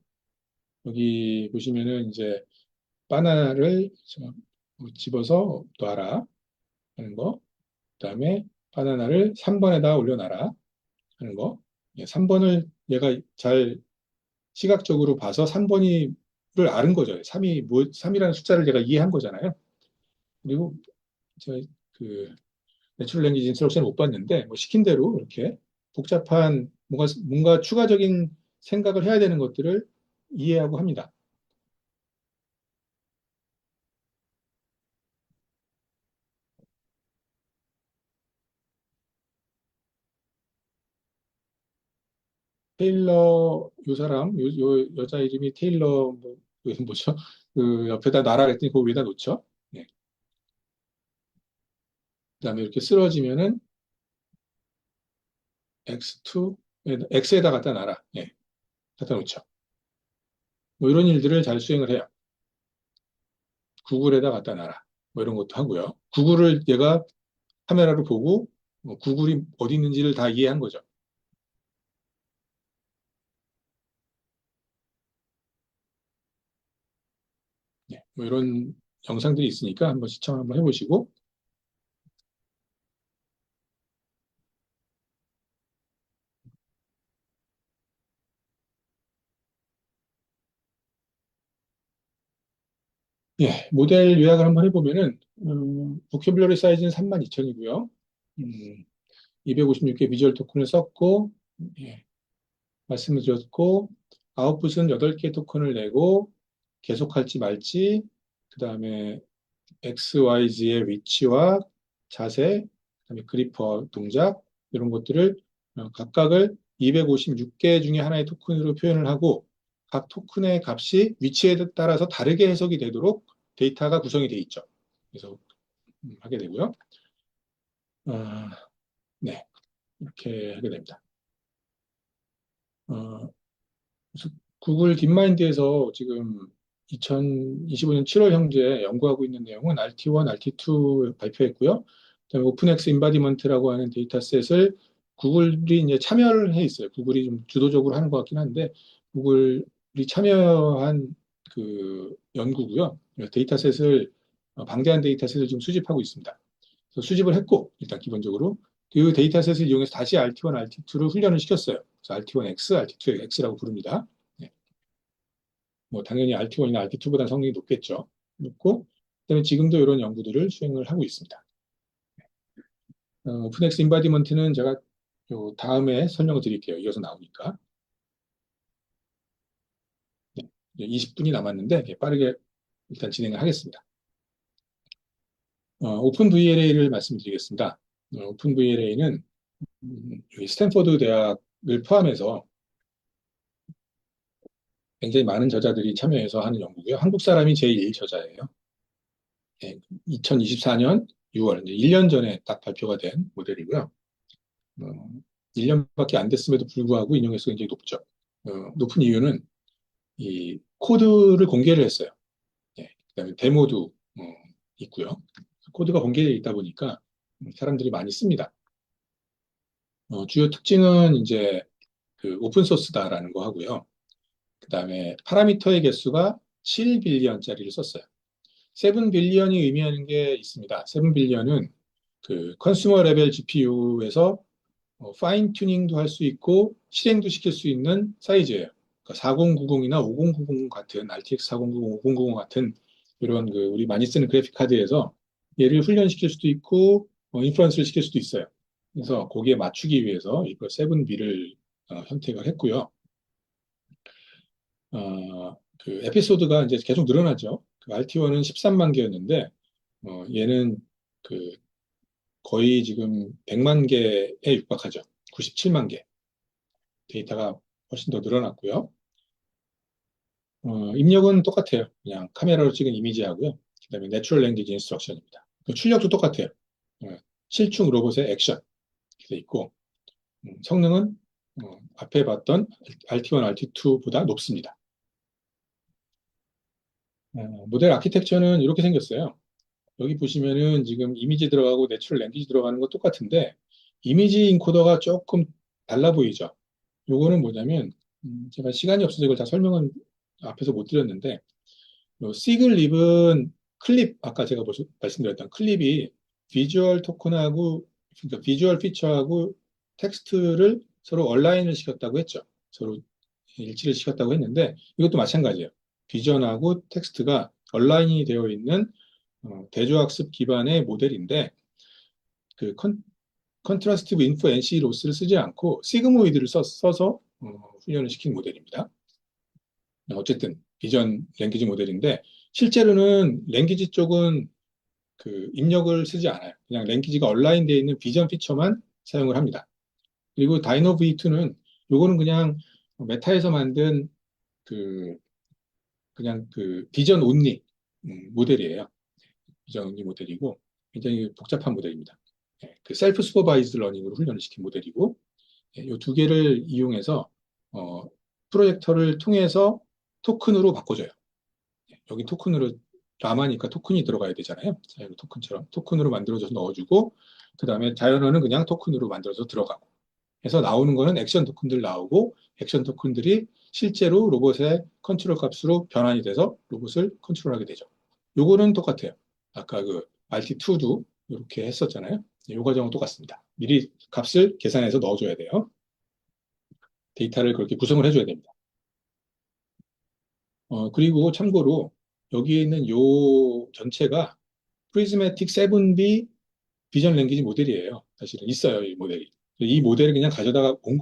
여기 보시면은 이제 바나나를 뭐 집어서 놔라 하는 거, 그다음에 바나나를 3번에다 올려놔라 하는 거. 3번을 얘가 잘 시각적으로 봐서 3번이를 아는 거죠. 3이 뭐 3이라는 숫자를 얘가 이해한 거잖아요. 그리고 저그 내추럴 랭귀지 인스트럭션 못 봤는데 뭐 시킨 대로 이렇게 복잡한 뭔가 추가적인 생각을 해야 되는 것들을 이해하고 합니다. 테일러 요 사람 요 여자 이름이 테일러 뭐 뭐죠? 그 옆에다 놔라 그랬더니 그 위에다 놓죠. 네. 그다음에 이렇게 쓰러지면은 X2 X에다 갖다 놔라. 예. 갖다 놓죠. 뭐 이런 일들을 잘 수행을 해요. 구글에다 갖다 놔라. 뭐 이런 것도 하고요. 구글을 얘가 카메라로 보고 구글이 어디 있는지를 다 이해한 거죠. 예. 뭐 이런 영상들이 있으니까 한번 시청 한번 해보시고, 예. 모델 요약을 한번 해보면은 보큐블러리 사이즈는 32,000이고요. 256개 비주얼 토큰을 썼고, 예, 말씀을 드렸고, 아웃풋은 8개 토큰을 내고, 계속할지 말지, 그 다음에 XYZ의 위치와 자세, 그다음에 그리퍼 동작, 이런 것들을 각각을 256개 중에 하나의 토큰으로 표현을 하고, 각 토큰의 값이 위치에 따라서 다르게 해석이 되도록 데이터가 구성이 돼 있죠. 그래서 하게 되고요. 어, 네, 이렇게 하게 됩니다. 어, 그래서 구글 딥마인드에서 지금 2025년 7월 현재 연구하고 있는 내용은 RT1, RT2 발표했고요. 그다음에 오픈엑스 인바디먼트라고 하는 데이터셋을 구글이 이제 참여를 해 있어요. 구글이 좀 주도적으로 하는 것 같긴 한데 구글이 참여한 그 연구고요. 데이터셋을 방대한 데이터셋을 지금 수집하고 있습니다. 그래서 수집을 했고 일단 기본적으로 그 데이터셋을 이용해서 다시 RT1, RT2를 훈련을 시켰어요. 그래서 RT1X, RT2X라고 부릅니다. 네. 뭐 당연히 RT1이나 RT2보다 성능이 높겠죠. 높고 그다음에 지금도 이런 연구들을 수행을 하고 있습니다. 오픈엑스 인바디먼트는 제가 요 다음에 설명을 드릴게요. 이어서 나오니까. 네. 20분이 남았는데 빠르게 일단 진행을 하겠습니다. 오픈 VLA를 말씀드리겠습니다. 오픈 VLA는 스탠퍼드 대학을 포함해서 굉장히 많은 저자들이 참여해서 하는 연구고요. 한국 사람이 제1 저자예요. 2024년 6월, 이제 1년 전에 딱 발표가 된 모델이고요. 1년밖에 안 됐음에도 불구하고 인용해서 굉장히 높죠. 높은 이유는 이 코드를 공개를 했어요. 그다음에 데모도 있고요. 코드가 공개되어 있다 보니까 사람들이 많이 씁니다. 주요 특징은 이제 그 오픈 소스다라는 거 하고요. 그다음에 파라미터의 개수가 7빌리언짜리를 썼어요. 7빌리언이 의미하는 게 있습니다. 7빌리언은 그 컨슈머 레벨 GPU에서 파인 튜닝도 할 수 있고 실행도 시킬 수 있는 사이즈예요. 그러니까 4090이나 5090 같은 RTX 4090, 5090 같은 이런 그 우리 많이 쓰는 그래픽 카드에서 얘를 훈련시킬 수도 있고 인프런스를 시킬 수도 있어요. 그래서 거기에 맞추기 위해서 이거 7B를 선택을 했고요. 그 에피소드가 이제 계속 늘어나죠. 그 RT1은 13만 개였는데 얘는 그 거의 지금 100만 개에 육박하죠. 97만 개. 데이터가 훨씬 더 늘어났고요. 입력은 똑같아요. 그냥 카메라로 찍은 이미지하고요. 그다음에 내추럴 랭귀지 인스트럭션입니다. 그 출력도 똑같아요. 어, 실충 로봇의 액션 이렇게 돼 있고 성능은 앞에 봤던 RT1, RT2보다 높습니다. 모델 아키텍처는 이렇게 생겼어요. 여기 보시면은 지금 이미지 들어가고 내추럴 랭귀지 들어가는 거 똑같은데 이미지 인코더가 조금 달라 보이죠. 요거는 뭐냐면 제가 시간이 없어서 이걸 다 설명은 앞에서 못 드렸는데 요 시글립은 클립 아까 제가 말씀드렸던 클립이 비주얼 토큰하고 그러니까 비주얼 피처하고 텍스트를 서로 얼라인을 시켰다고 했죠. 서로 일치를 시켰다고 했는데 이것도 마찬가지예요. 비전하고 텍스트가 얼라인이 되어 있는 대조학습 기반의 모델인데 그 컨트라스티브 인포 NC 로스를 쓰지 않고 시그모이드를 써서 훈련을 시킨 모델입니다. 어쨌든 비전 랭귀지 모델인데 실제로는 랭귀지 쪽은 그 입력을 쓰지 않아요. 그냥 랭귀지가 얼라인 되어 있는 비전 피처만 사용을 합니다. 그리고 다이노 V2는 요거는 그냥 메타에서 만든 그 그냥 그 비전 온리 모델이에요. 비전 온리 모델이고 굉장히 복잡한 모델입니다. 그 셀프 슈퍼바이즈 러닝으로 훈련을 시킨 모델이고 이 두 개를 이용해서 어, 프로젝터를 통해서 토큰으로 바꿔줘요. 여기 토큰으로 라마니까 토큰이 들어가야 되잖아요. 자이로 토큰처럼 토큰으로 만들어져서 넣어주고 그 다음에 자연어는 그냥 토큰으로 만들어서 들어가고 해서 나오는 거는 액션 토큰들 나오고 액션 토큰들이 실제로 로봇의 컨트롤 값으로 변환이 돼서 로봇을 컨트롤하게 되죠. 요거는 똑같아요. 아까 그 RT2도 이렇게 했었잖아요. 요 과정은 똑같습니다. 미리 값을 계산해서 넣어줘야 돼요. 데이터를 그렇게 구성을 해줘야 됩니다. 그리고 참고로 여기에 있는 요 전체가 프리즈매틱 7B 비전 랭귀지 모델이에요. 사실은 있어요, 이 모델이. 이 모델을 그냥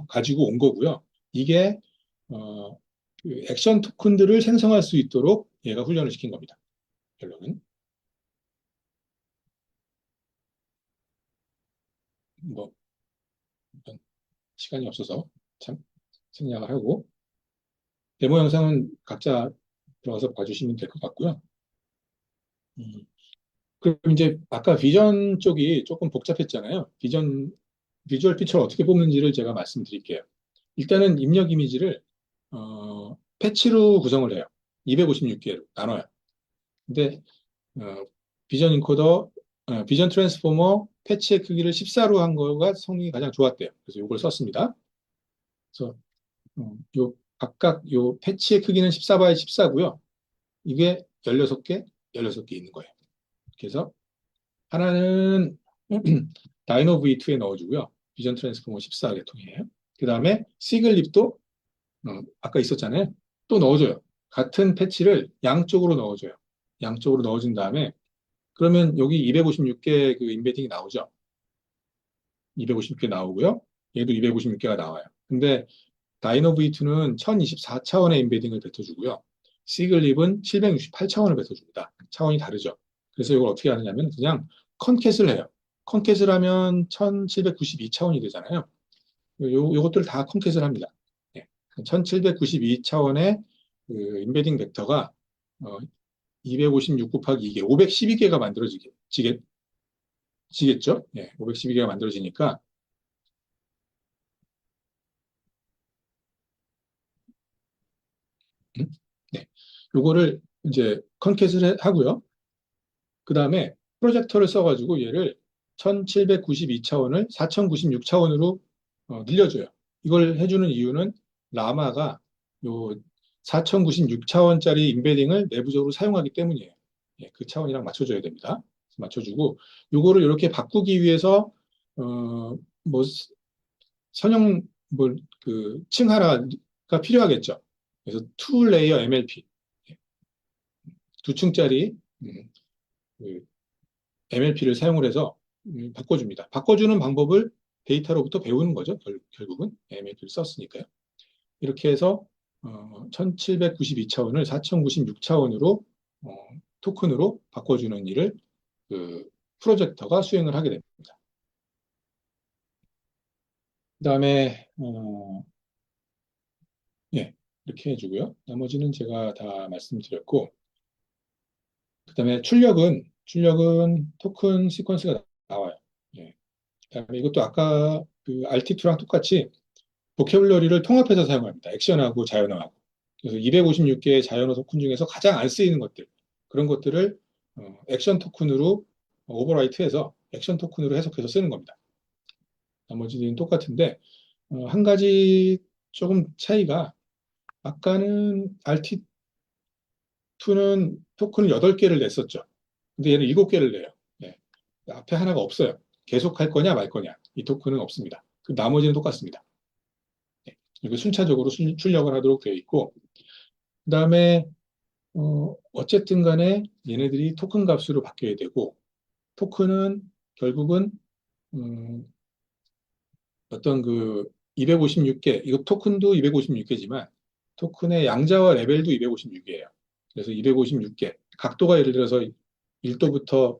가지고 온 거고요. 이게 그 액션 토큰들을 생성할 수 있도록 얘가 훈련을 시킨 겁니다. 결론은 뭐 시간이 없어서 참 생략을 하고 데모 영상은 각자 들어가서 봐주시면 될 것 같고요. 음, 그럼 이제 아까 비전 쪽이 조금 복잡했잖아요. 비주얼 피처를 어떻게 뽑는지를 제가 말씀드릴게요. 일단은 입력 이미지를 패치로 구성을 해요. 256개로 나눠요. 근데 어, 비전 인코더, 비전 트랜스포머 패치의 크기를 14로 한 거가 성능이 가장 좋았대요. 그래서 이걸 썼습니다. 그래서 요 각각 요 패치의 크기는 14 x 14고요. 이게 16개, 16개 있는 거예요. 그래서 하나는 다이노 V2에 넣어주고요. 비전 트랜스포머 14계통이에요. 그 다음에 시글립도 아까 있었잖아요. 또 넣어줘요. 같은 패치를 양쪽으로 넣어줘요. 양쪽으로 넣어준 다음에 그러면 여기 256개 그 인베딩이 나오죠. 256개 나오고요. 얘도 256개가 나와요. 근데 다이노 V2는 1024차원의 인베딩을 뱉어주고요. 시글립은 768차원을 뱉어줍니다. 차원이 다르죠. 그래서 이걸 어떻게 하느냐면 그냥 컨캣을 해요. 컨캣을 하면 1792차원이 되잖아요. 요것들을 다 컨캣을 합니다. 1792차원의 그 인베딩 벡터가 256 곱하기 2개, 512개가 지겠죠? 512개가 만들어지니까 음? 네. 요거를 이제 컨캣을 하고요. 그 다음에 프로젝터를 써가지고 얘를 1792차원을 4096차원으로 늘려줘요. 이걸 해주는 이유는 라마가 요 4096차원짜리 인베딩을 내부적으로 사용하기 때문이에요. 그 차원이랑 맞춰줘야 됩니다. 맞춰주고 요거를 이렇게 바꾸기 위해서 뭐 선형 그 층 하나가 필요하겠죠. 그래서 투 레이어 MLP 두 층짜리 그 MLP를 사용을 해서 바꿔줍니다. 바꿔주는 방법을 데이터로부터 배우는 거죠. 결국은 MLP를 썼으니까요. 이렇게 해서 1792차원을 4096차원으로 토큰으로 바꿔주는 일을 그 프로젝터가 수행을 하게 됩니다. 그다음에 예, 이렇게 해주고요. 나머지는 제가 다 말씀드렸고, 그다음에 출력은 토큰 시퀀스가 나와요. 예. 그다음에 이것도 아까 그 RT2랑 똑같이 보캐블러리를 통합해서 사용합니다. 액션하고 자연어하고. 그래서 256개의 자연어 토큰 중에서 가장 안 쓰이는 것들, 그런 것들을 액션 토큰으로 오버라이트해서 액션 토큰으로 해석해서 쓰는 겁니다. 나머지는 똑같은데 한 가지 조금 차이가, 아까는 RT2는 토큰을 8개를 냈었죠. 근데 얘는 7개를 내요. 예. 앞에 하나가 없어요. 계속 할 거냐 말 거냐. 이 토큰은 없습니다. 그 나머지는 똑같습니다. 예. 이거 순차적으로 출력을 하도록 되어 있고, 그 다음에 어쨌든 간에 얘네들이 토큰 값으로 바뀌어야 되고, 토큰은 결국은 음, 어떤 그 256개, 이거 토큰도 256개지만 토큰의 양자와 레벨도 256이에요. 그래서 256개, 각도가 예를 들어서 1도부터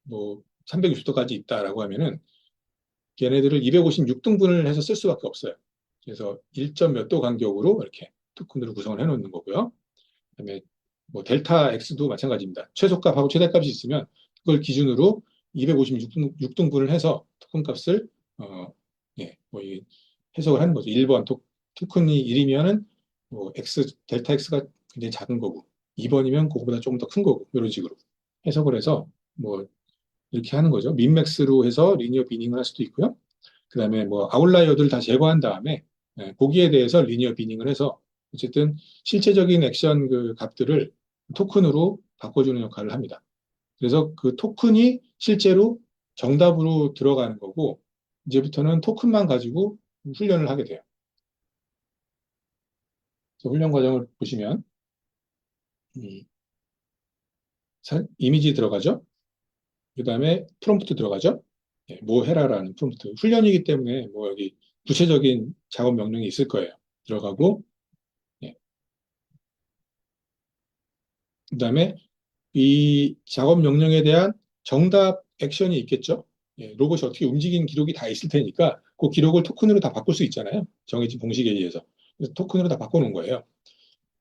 뭐 360도까지 있다라고 하면은 걔네들을 256등분을 해서 쓸 수밖에 없어요. 그래서 1점 몇 도 간격으로 이렇게 토큰으로 구성을 해놓는 거고요. 그다음에 뭐 델타 X도 마찬가지입니다. 최소값하고 최대값이 있으면 그걸 기준으로 256등분을 해서 토큰 값을 예, 뭐 해석을 하는 거죠. 1번 토큰이 1이면은 뭐 X 델타 X가 굉장히 작은 거고, 2번이면 그거보다 조금 더 큰 거고, 이런 식으로 해석을 해서 뭐 이렇게 하는 거죠. 민맥스로 해서 리니어 비닝을 할 수도 있고요. 그다음에 뭐 아웃라이어들 다 제거한 다음에 보기에 대해서 리니어 비닝을 해서 어쨌든 실제적인 액션 그 값들을 토큰으로 바꿔주는 역할을 합니다. 그래서 그 토큰이 실제로 정답으로 들어가는 거고, 이제부터는 토큰만 가지고 훈련을 하게 돼요. 그래서 훈련 과정을 보시면 음, 이미지 들어가죠. 그다음에 프롬프트 들어가죠. 예, 뭐 해라라는 프롬프트. 훈련이기 때문에 뭐 여기 구체적인 작업 명령이 있을 거예요. 들어가고, 예, 그다음에 이 작업 명령에 대한 정답 액션이 있겠죠. 예, 로봇이 어떻게 움직인 기록이 다 있을 테니까 그 기록을 토큰으로 다 바꿀 수 있잖아요. 정해진 공식에 의해서. 그래서 토큰으로 다 바꿔놓은 거예요.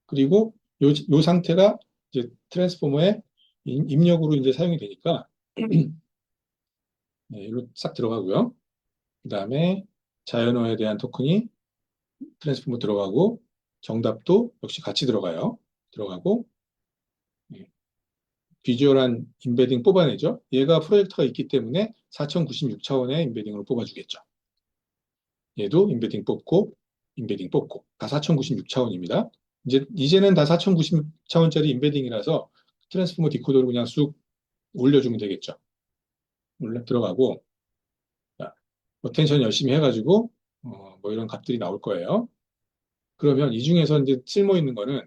그리고 요 상태가 이제 트랜스포머의 입력으로 이제 사용이 되니까 네, 이로 싹 들어가고요. 그 다음에 자연어에 대한 토큰이 트랜스포머 들어가고, 정답도 역시 같이 들어가요. 들어가고, 예, 비주얼한 임베딩 뽑아내죠. 얘가 프로젝터가 있기 때문에 4096차원의 임베딩으로 뽑아주겠죠. 얘도 임베딩 뽑고, 임베딩 뽑고, 다 4096차원입니다. 이제는 다 4096차원짜리 임베딩이라서 트랜스포머 디코더로 그냥 쑥 올려주면 되겠죠. 올려 들어가고, 어텐션 열심히 해가지고, 뭐 이런 값들이 나올 거예요. 그러면 이 중에서 이제 쓸모 있는 거는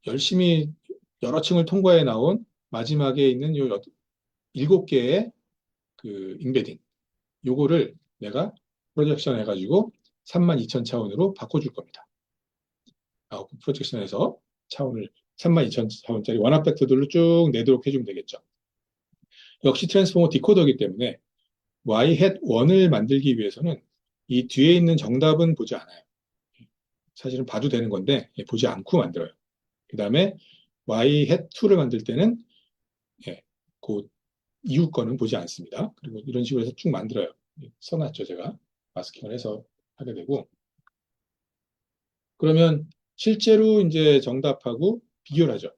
열심히 여러 층을 통과해 나온 마지막에 있는 요 7개의 그 임베딩. 요거를 내가 프로젝션 해가지고 32,000차원으로 바꿔줄 겁니다. 프로젝션에서 차원을 32,000차원짜리 원압 벡터들로 쭉 내도록 해주면 되겠죠. 역시 트랜스포머 디코더이기 때문에 y hat 1을 만들기 위해서는 이 뒤에 있는 정답은 보지 않아요. 사실은 봐도 되는 건데 보지 않고 만들어요. 그 다음에 y hat 2를 만들 때는 예, 그 이후 거는 보지 않습니다. 그리고 이런 식으로 해서 쭉 만들어요. 써놨죠, 제가. 마스킹을 해서 하게 되고. 그러면 실제로 이제 정답하고 비교를 하죠.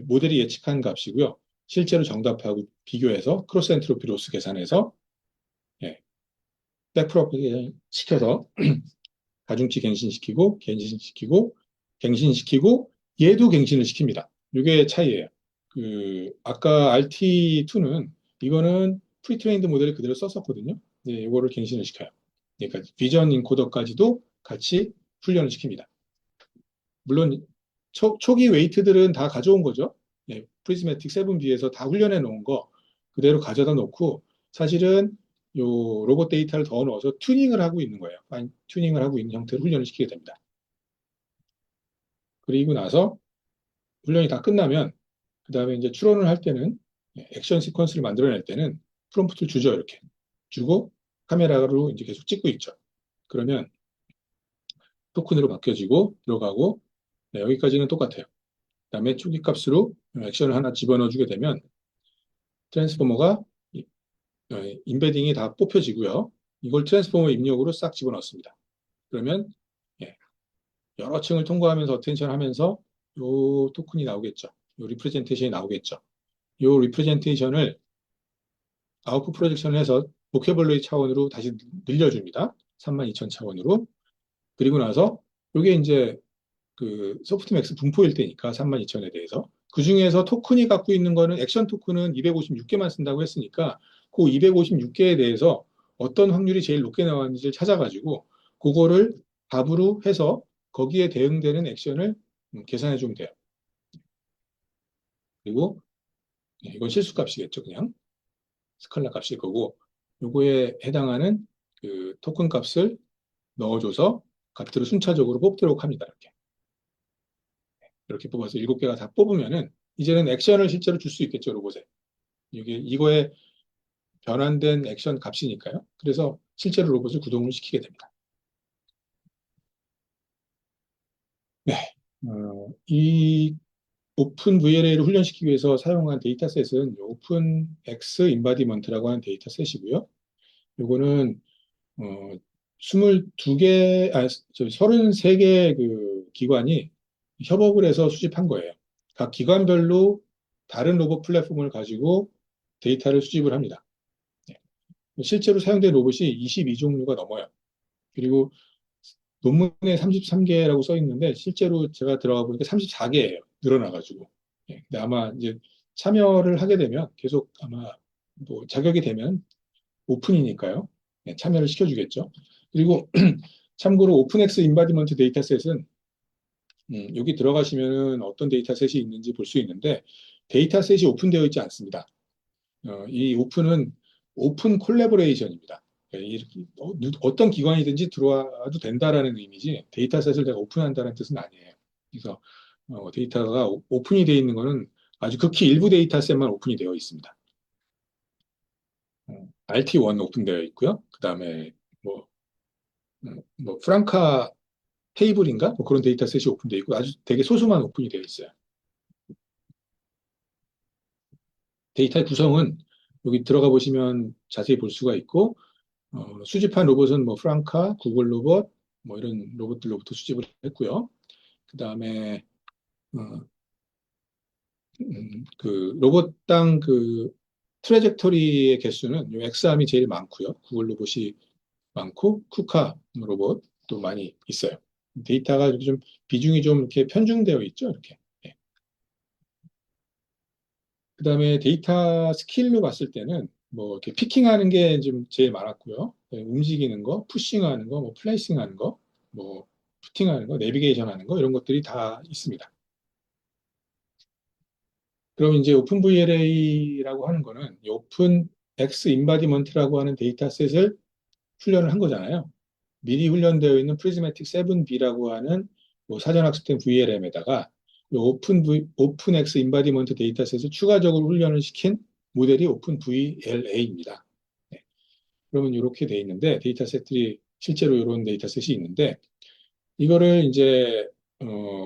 모델이 예측한 값이고요. 실제로 정답하고 비교해서 크로스 엔트로피 로스 계산해서 예, 백프로퍼게이션 시켜서 가중치 갱신시키고 갱신시키고 갱신시키고 얘도 갱신을 시킵니다. 이게 차이예요. 그 아까 RT2는 이거는 프리트레인드 모델을 그대로 썼었거든요. 네, 이거를 갱신을 시켜요. 그러니까 비전 인코더까지도 같이 훈련을 시킵니다. 물론 초기 웨이트들은 다 가져온 거죠. 네, 프리즈매틱 7B에서 다 훈련해 놓은 거 그대로 가져다 놓고, 사실은 요 로봇 데이터를 더 넣어서 튜닝을 하고 있는 거예요. 파인 튜닝을 하고 있는 형태로 훈련을 시키게 됩니다. 그리고 나서 훈련이 다 끝나면 그 다음에 이제 추론을 할 때는 액션 시퀀스를 만들어낼 때는 프롬프트를 주죠. 이렇게 주고 카메라로 이제 계속 찍고 있죠. 그러면 토큰으로 바뀌어지고 들어가고, 네, 여기까지는 똑같아요. 그 다음에 초기 값으로 액션을 하나 집어넣어 주게 되면 트랜스포머가 인베딩이 다 뽑혀지고요. 이걸 트랜스포머 입력으로 싹 집어넣습니다. 그러면 예, 여러 층을 통과하면서 어텐션 하면서 요 토큰이 나오겠죠. 요 리프레젠테이션이 나오겠죠. 요 리프레젠테이션을 아웃풋 프로젝션을 해서 보케블러리 차원으로 다시 늘려줍니다. 32,000 차원으로. 그리고 나서 이게 이제 그 소프트맥스 분포일 때니까 32,000에 대해서 그 중에서 토큰이 갖고 있는 거는 액션 토큰은 256개만 쓴다고 했으니까 그 256개에 대해서 어떤 확률이 제일 높게 나왔는지를 찾아가지고 그거를 답으로 해서 거기에 대응되는 액션을 계산해 주면 돼요. 그리고 이건 실수값이겠죠, 그냥 스칼라 값일 거고 요거에 해당하는 그 토큰 값을 넣어줘서 값들을 순차적으로 뽑도록 합니다. 이렇게 뽑아서 7개가 다 뽑으면은 이제는 액션을 실제로 줄 수 있겠죠, 로봇에. 이거에 변환된 액션 값이니까요. 그래서 실제로 로봇을 구동을 시키게 됩니다. 네. 이 오픈 VLA를 훈련시키기 위해서 사용한 데이터셋은 오픈 X 인바디먼트라고 하는 데이터셋이고요. 요거는 22개, 33개 그 기관이 협업을 해서 수집한 거예요. 각 기관별로 다른 로봇 플랫폼을 가지고 데이터를 수집을 합니다. 네. 실제로 사용된 로봇이 22종류가 넘어요. 그리고 논문에 33개라고 써 있는데 실제로 제가 들어가 보니까 34개예요. 늘어나가지고. 예, 근데 아마 이제 참여를 하게 되면 계속 아마 뭐 자격이 되면 오픈이니까요. 예, 참여를 시켜주겠죠. 그리고 참고로 오픈엑스 인바디먼트 데이터셋은 여기 들어가시면은 어떤 데이터셋이 있는지 볼 수 있는데 데이터셋이 오픈되어 있지 않습니다. 이 오픈은 오픈 콜라보레이션입니다. 어떤 기관이든지 들어와도 된다라는 의미지 데이터셋을 내가 오픈한다는 뜻은 아니에요. 그래서 데이터가 오픈이 되어 있는 거는 아주 극히 일부 데이터셋만 오픈이 되어 있습니다. RT1 오픈되어 있고요. 그 다음에 뭐, 뭐 프랑카 테이블인가? 뭐 그런 데이터셋이 오픈되어 있고 아주 되게 소수만 오픈이 되어 있어요. 데이터의 구성은 여기 들어가 보시면 자세히 볼 수가 있고 수집한 로봇은 뭐 프랑카, 구글 로봇 뭐 이런 로봇들로부터 수집을 했고요. 그 다음에 그 로봇당 그 트레젝토리의 개수는 요 엑스암이 제일 많고요. 구글 로봇이 많고 쿠카 로봇도 많이 있어요. 데이터가 이렇게 좀 비중이 좀 이렇게 편중되어 있죠. 이렇게. 예. 그다음에 데이터 스킬로 봤을 때는 뭐 이렇게 피킹하는 게 좀 제일 많았고요. 네, 움직이는 거, 푸싱하는 거, 뭐 플레이싱하는 거, 뭐 푸팅하는 거, 내비게이션하는 거 이런 것들이 다 있습니다. 그럼 이제 오픈 VLA라고 하는 거는 오픈 X 인바디먼트라고 하는 데이터셋을 훈련을 한 거잖아요. 미리 훈련되어 있는 프리즈매틱 7B라고 하는 뭐 사전학습된 VLM에다가 오픈 X 인바디먼트 데이터셋을 추가적으로 훈련을 시킨 모델이 오픈 VLA입니다. 네. 그러면 이렇게 돼 있는데 데이터셋들이 실제로 이런 데이터셋이 있는데 이거를 이제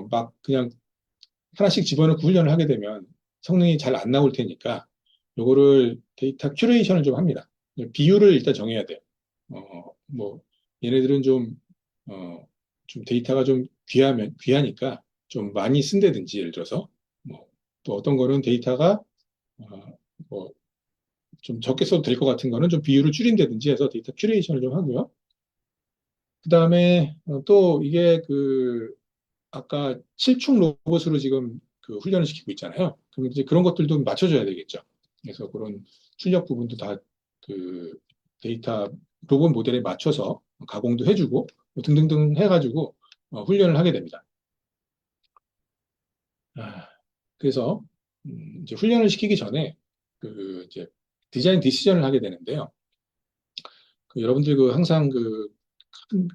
막 그냥 하나씩 집어넣고 훈련을 하게 되면 성능이 잘 안 나올 테니까 요거를 데이터 큐레이션을 좀 합니다. 비율을 일단 정해야 돼요. 뭐 얘네들은 어, 좀 데이터가 좀 귀하니까 좀 많이 쓴다든지 예를 들어서 뭐, 또 어떤 거는 데이터가 어, 뭐좀 적게 써도 될 것 같은 거는 좀 비율을 줄인다든지 해서 데이터 큐레이션을 좀 하고요. 그 다음에 또 이게 그 아까 7축 로봇으로 지금 그 훈련을 시키고 있잖아요. 그럼 이제 그런 것들도 맞춰줘야 되겠죠. 그래서 그런 출력 부분도 다 그 데이터 로봇 모델에 맞춰서 가공도 해주고 뭐 등등등 해가지고 훈련을 하게 됩니다. 아, 그래서 이제 훈련을 시키기 전에 그 이제 디자인 디시전을 하게 되는데요. 그 여러분들 그 항상 그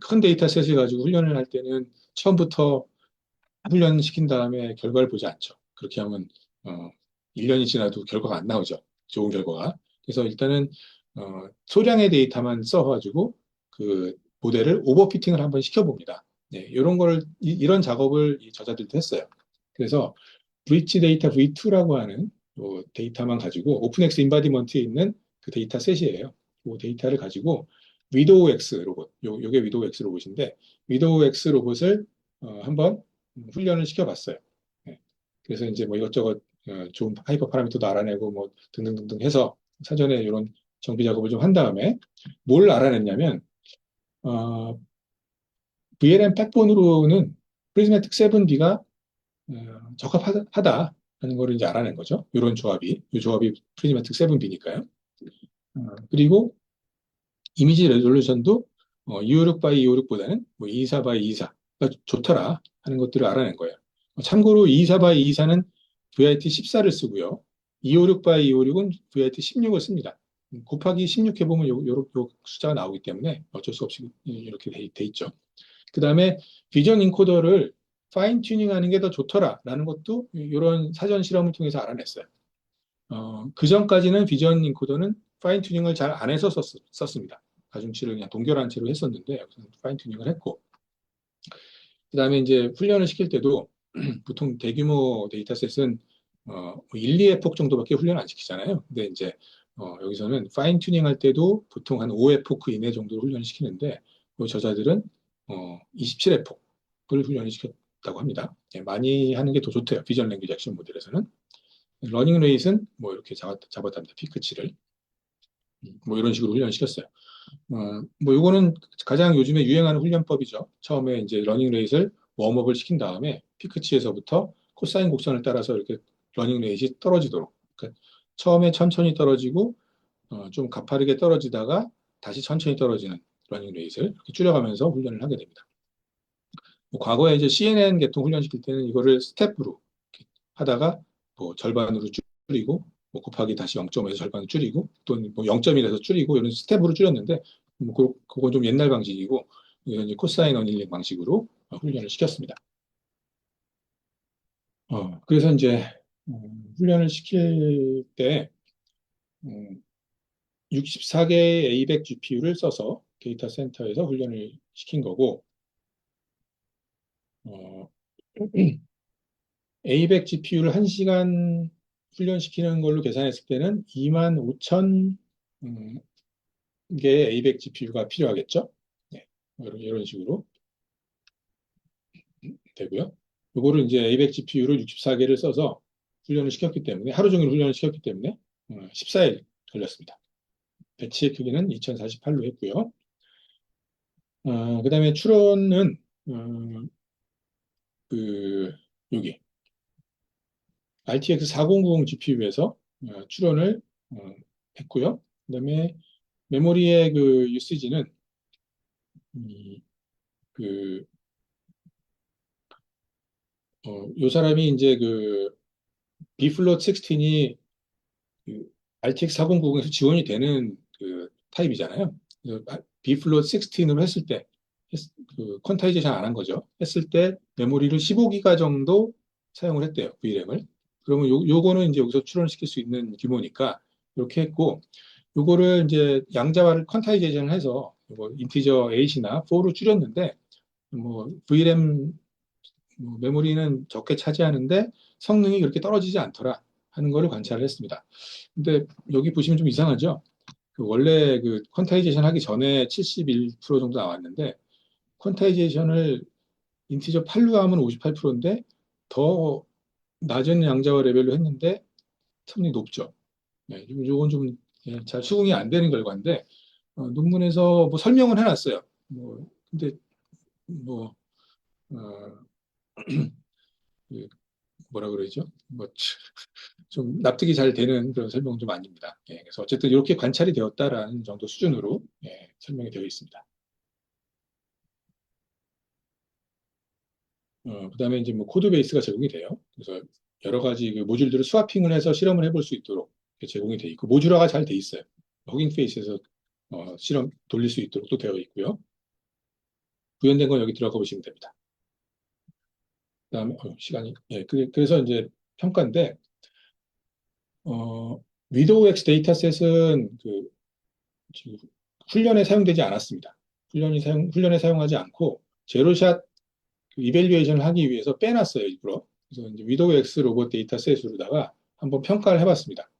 큰 데이터셋을 가지고 훈련을 할 때는 처음부터 훈련시킨 다음에 결과를 보지 않죠. 그렇게 하면 1년이 지나도 결과가 안 나오죠. 좋은 결과가. 그래서 일단은 소량의 데이터만 써가지고 그 모델을 오버피팅을 한번 시켜봅니다. 네, 이런 작업을 이 저자들도 했어요. 그래서 브릿지 데이터 V2라고 하는 데이터만 가지고 오픈엑스 인바디먼트에 있는 그 데이터 셋이에요. 그 데이터를 가지고 위도우 X 로봇, 요게 위도우 X 로봇인데 위도우 X 로봇을 한번 훈련을 시켜봤어요. 네. 그래서 이제 뭐 이것저것 좋은 하이퍼 파라미터도 알아내고 뭐 등등등등 해서 사전에 이런 정비 작업을 좀 한 다음에 뭘 알아냈냐면 어, VLM 백본으로는 프리즈매틱 7B가 적합하다 하는 거를 이제 알아낸 거죠. 이런 조합이, 이 조합이 프리즈매틱 7B니까요. 그리고 이미지 레졸루션도 256 by 256보다는 뭐 224 by 224가 좋더라 하는 것들을 알아낸 거예요. 참고로 224 by 224는 VIT 14를 쓰고요. 256 by 256은 VIT 16을 씁니다. 곱하기 16 해보면 요 숫자가 나오기 때문에 어쩔 수 없이 이렇게 돼 있죠. 그 다음에 비전 인코더를 파인 튜닝하는 게 더 좋더라라는 것도 이런 사전 실험을 통해서 알아냈어요. 그 전까지는 비전 인코더는 파인 튜닝을 잘 안 해서 썼습니다. 가중치를 그냥 동결한 채로 했었는데 여기서는 파인 튜닝을 했고 그 다음에 이제 훈련을 시킬 때도 보통 대규모 데이터셋은 1, 2회폭 정도밖에 훈련 안 시키잖아요. 근데 이제 여기서는 파인 튜닝 할 때도 보통 한 5회포크 이내 정도 훈련을 시키는데 저자들은 27회폭을 훈련을 시켰다고 합니다. 예, 많이 하는 게 더 좋대요. 비전 랭귀지 액션 모델에서는. 러닝 레이스는 뭐 이렇게 잡았답니다. 피크치를. 뭐 이런 식으로 훈련을 시켰어요. 뭐 요거는 가장 요즘에 유행하는 훈련법이죠. 처음에 이제 러닝 레이스를 웜업을 시킨 다음에 피크치에서부터 코사인 곡선을 따라서 이렇게 러닝 레이스이 떨어지도록. 그러니까 처음에 천천히 떨어지고 좀 가파르게 떨어지다가 다시 천천히 떨어지는 러닝 레이스를 이렇게 줄여가면서 훈련을 하게 됩니다. 뭐 과거에 이제 CNN 계통 훈련시킬 때는 이거를 스텝으로 하다가 뭐 절반으로 줄이고 뭐 곱하기 다시 0.5에서 절반으로 줄이고 또는 뭐 0.1에서 줄이고 이런 스텝으로 줄였는데 뭐 그건 좀 옛날 방식이고 이건 이제 코사인 어닐링 방식으로 훈련을 시켰습니다. 그래서 이제 훈련을 시킬 때 64개의 A100 GPU를 써서 데이터 센터에서 훈련을 시킨 거고 어, A100 GPU를 1시간 훈련시키는 걸로 계산했을 때는 25,000 개의 A100 GPU가 필요하겠죠. 네, 이런 식으로 되고요. 이거를 이제 A100 GPU를 64개를 써서 훈련을 시켰기 때문에 하루 종일 훈련을 시켰기 때문에 14일 걸렸습니다. 배치의 크기는 2048로 했고요. 그다음에 추론은 그 여기 RTX 4090 GPU에서 추론을 했고요. 그다음에 메모리의 그 유시지는 그 요 사람이 이제 그 B플롯 16이 그 RTX 4090에서 지원이 되는 그 타입이잖아요. B플롯 16으로 했을 때 그 퀀타이제이션 안 한 거죠. 했을 때 메모리를 15기가 정도 사용을 했대요. VRAM을. 그러면 요거는 이제 여기서 추론시킬 수 있는 규모니까 이렇게 했고 요거를 이제 양자화를 퀀타이제이션을 해서 요거 인티저 8이나 4로 줄였는데 뭐 VRAM 뭐 메모리는 적게 차지하는데 성능이 그렇게 떨어지지 않더라 하는 거를 관찰을 했습니다. 근데 여기 보시면 좀 이상하죠? 그 원래 그 퀀타이제이션 하기 전에 71% 정도 나왔는데 퀀타이제이션을 인티저 8로 하면 58%인데 더 낮은 양자화 레벨로 했는데 성능이 높죠. 네, 이건 좀 잘 수긍이 안 되는 결과인데 논문에서 뭐 설명을 해놨어요. 뭐 근데 뭐 어, 그 뭐라 그러죠? 뭐 좀 납득이 잘 되는 그런 설명은 좀 아닙니다. 예, 그래서 어쨌든 이렇게 관찰이 되었다라는 정도 수준으로 설명이 되어 있습니다. 그다음에 이제 뭐 코드 베이스가 제공이 돼요. 그래서 여러 가지 그 모듈들을 스와핑을 해서 실험을 해볼 수 있도록 제공이 돼 있고 모듈화가 잘 돼 있어요. 허깅 페이스에서 실험 돌릴 수 있도록 또 되어 있고요. 구현된 건 여기 들어가 보시면 됩니다. 그다음에 시간이 그래서 이제 평가인데 어, 위도우 X 데이터셋은 그 지금 훈련에 사용되지 않았습니다. 훈련에 사용하지 않고 제로샷 그 이벨리에이션을 하기 위해서 빼놨어요, 일부러. 그래서 이제 위도우 X 로봇 데이터셋으로다가 한번 평가를 해봤습니다.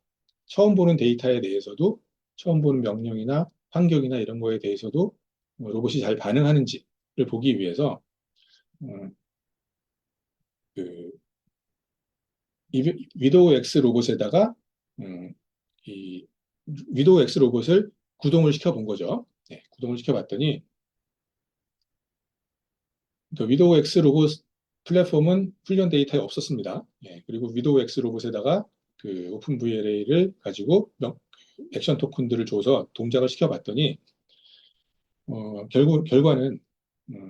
처음 보는 데이터에 대해서도, 처음 보는 명령이나 환경이나 이런 거에 대해서도 로봇이 잘 반응하는지를 보기 위해서 음, 그 위도우 X 로봇에다가 음, 이 위도우 X 로봇을 구동을 시켜본 거죠. 네, 구동을 시켜봤더니 그 위도우 X 로봇 플랫폼은 훈련 데이터에 없었습니다. 예, 그리고 위도우 X 로봇에다가 그 오픈 VLA를 가지고 액션 토큰들을 줘서 동작을 시켜봤더니 결과는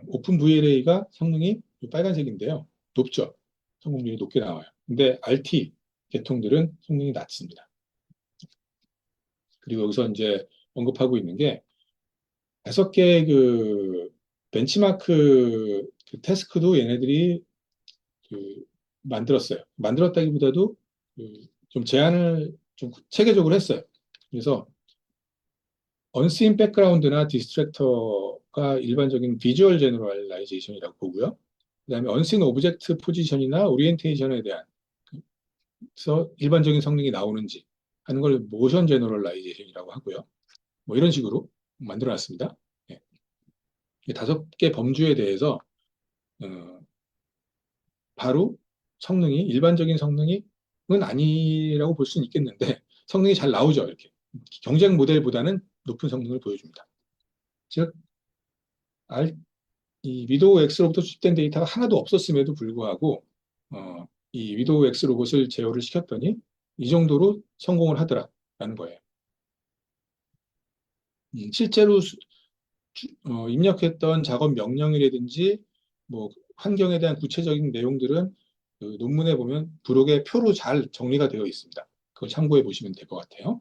오픈 VLA가 성능이 빨간색인데요. 높죠. 성공률이 높게 나와요. 근데 RT 계통들은 성능이 낮습니다. 그리고 여기서 이제 언급하고 있는 게 5개의 그 벤치마크 그 태스크도 얘네들이 그 만들었어요. 만들었다기보다도 그좀 제안을 좀 체계적으로 했어요. 그래서 언씬 백그라운드나 디스트랙터가 일반적인 비주얼 제너럴라이제이션이라고 보고요. 그다음에 언씬 오브젝트 포지션이나 오리엔테이션에 대한 그래서 일반적인 성능이 나오는지 하는 걸 모션 제너럴라이제이션이라고 하고요. 뭐 이런 식으로 만들어 놨습니다. 예. 5개 범주에 대해서 어, 바로 성능이 일반적인 성능이 은 아니라고 볼 수는 있겠는데 성능이 잘 나오죠. 이렇게 경쟁 모델보다는 높은 성능을 보여줍니다. 즉 이 위도우 X로부터 수집된 데이터가 하나도 없었음에도 불구하고 이 위도우 X 로봇을 제어를 시켰더니 이 정도로 성공을 하더라라는 거예요. 실제로 입력했던 작업 명령이라든지 뭐 환경에 대한 구체적인 내용들은 그 논문에 보면 부록의 표로 잘 정리가 되어 있습니다. 그걸 참고해 보시면 될 것 같아요.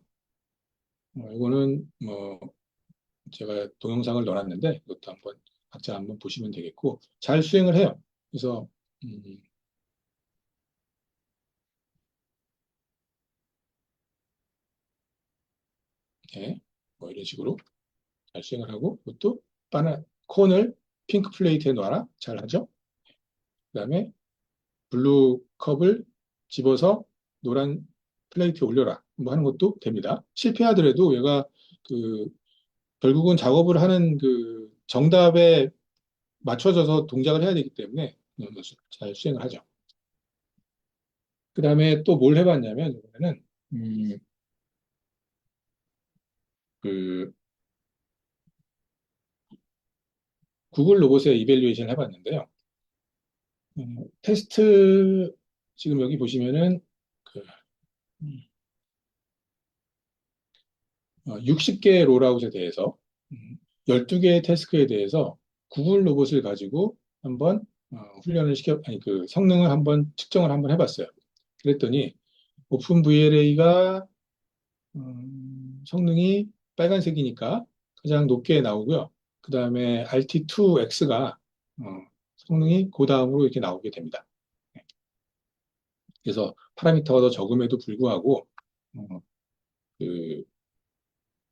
이거는 뭐 제가 동영상을 넣어놨는데 이것도 한번 각자 한번 보시면 되겠고 잘 수행을 해요. 그래서 음, 예, 뭐 이런 식으로 잘 수행을 하고 그것도 콘을 핑크 플레이트에 놔라 잘 하죠. 그다음에 블루 컵을 집어서 노란 플레이트에 올려라 뭐 하는 것도 됩니다. 실패하더라도 얘가 그 결국은 작업을 하는 그 정답에 맞춰져서 동작을 해야 되기 때문에 잘 수행을 하죠. 그다음에 또 뭘 해봤냐면 이번에는 그 구글 로봇의 이벨리에이션을 해봤는데요. 테스트 지금 여기 보시면은 그 60개의 롤아웃에 대해서 12개의 태스크에 대해서 구글 로봇을 가지고 한번 훈련을 아니 그 성능을 한번 측정을 한번 해봤어요. 그랬더니 오픈 VLA가 성능이 빨간색이니까 가장 높게 나오고요. 그 다음에 RT2X가 성능이 그 다음으로 이렇게 나오게 됩니다. 그래서 파라미터가 더 적음에도 불구하고 어, 그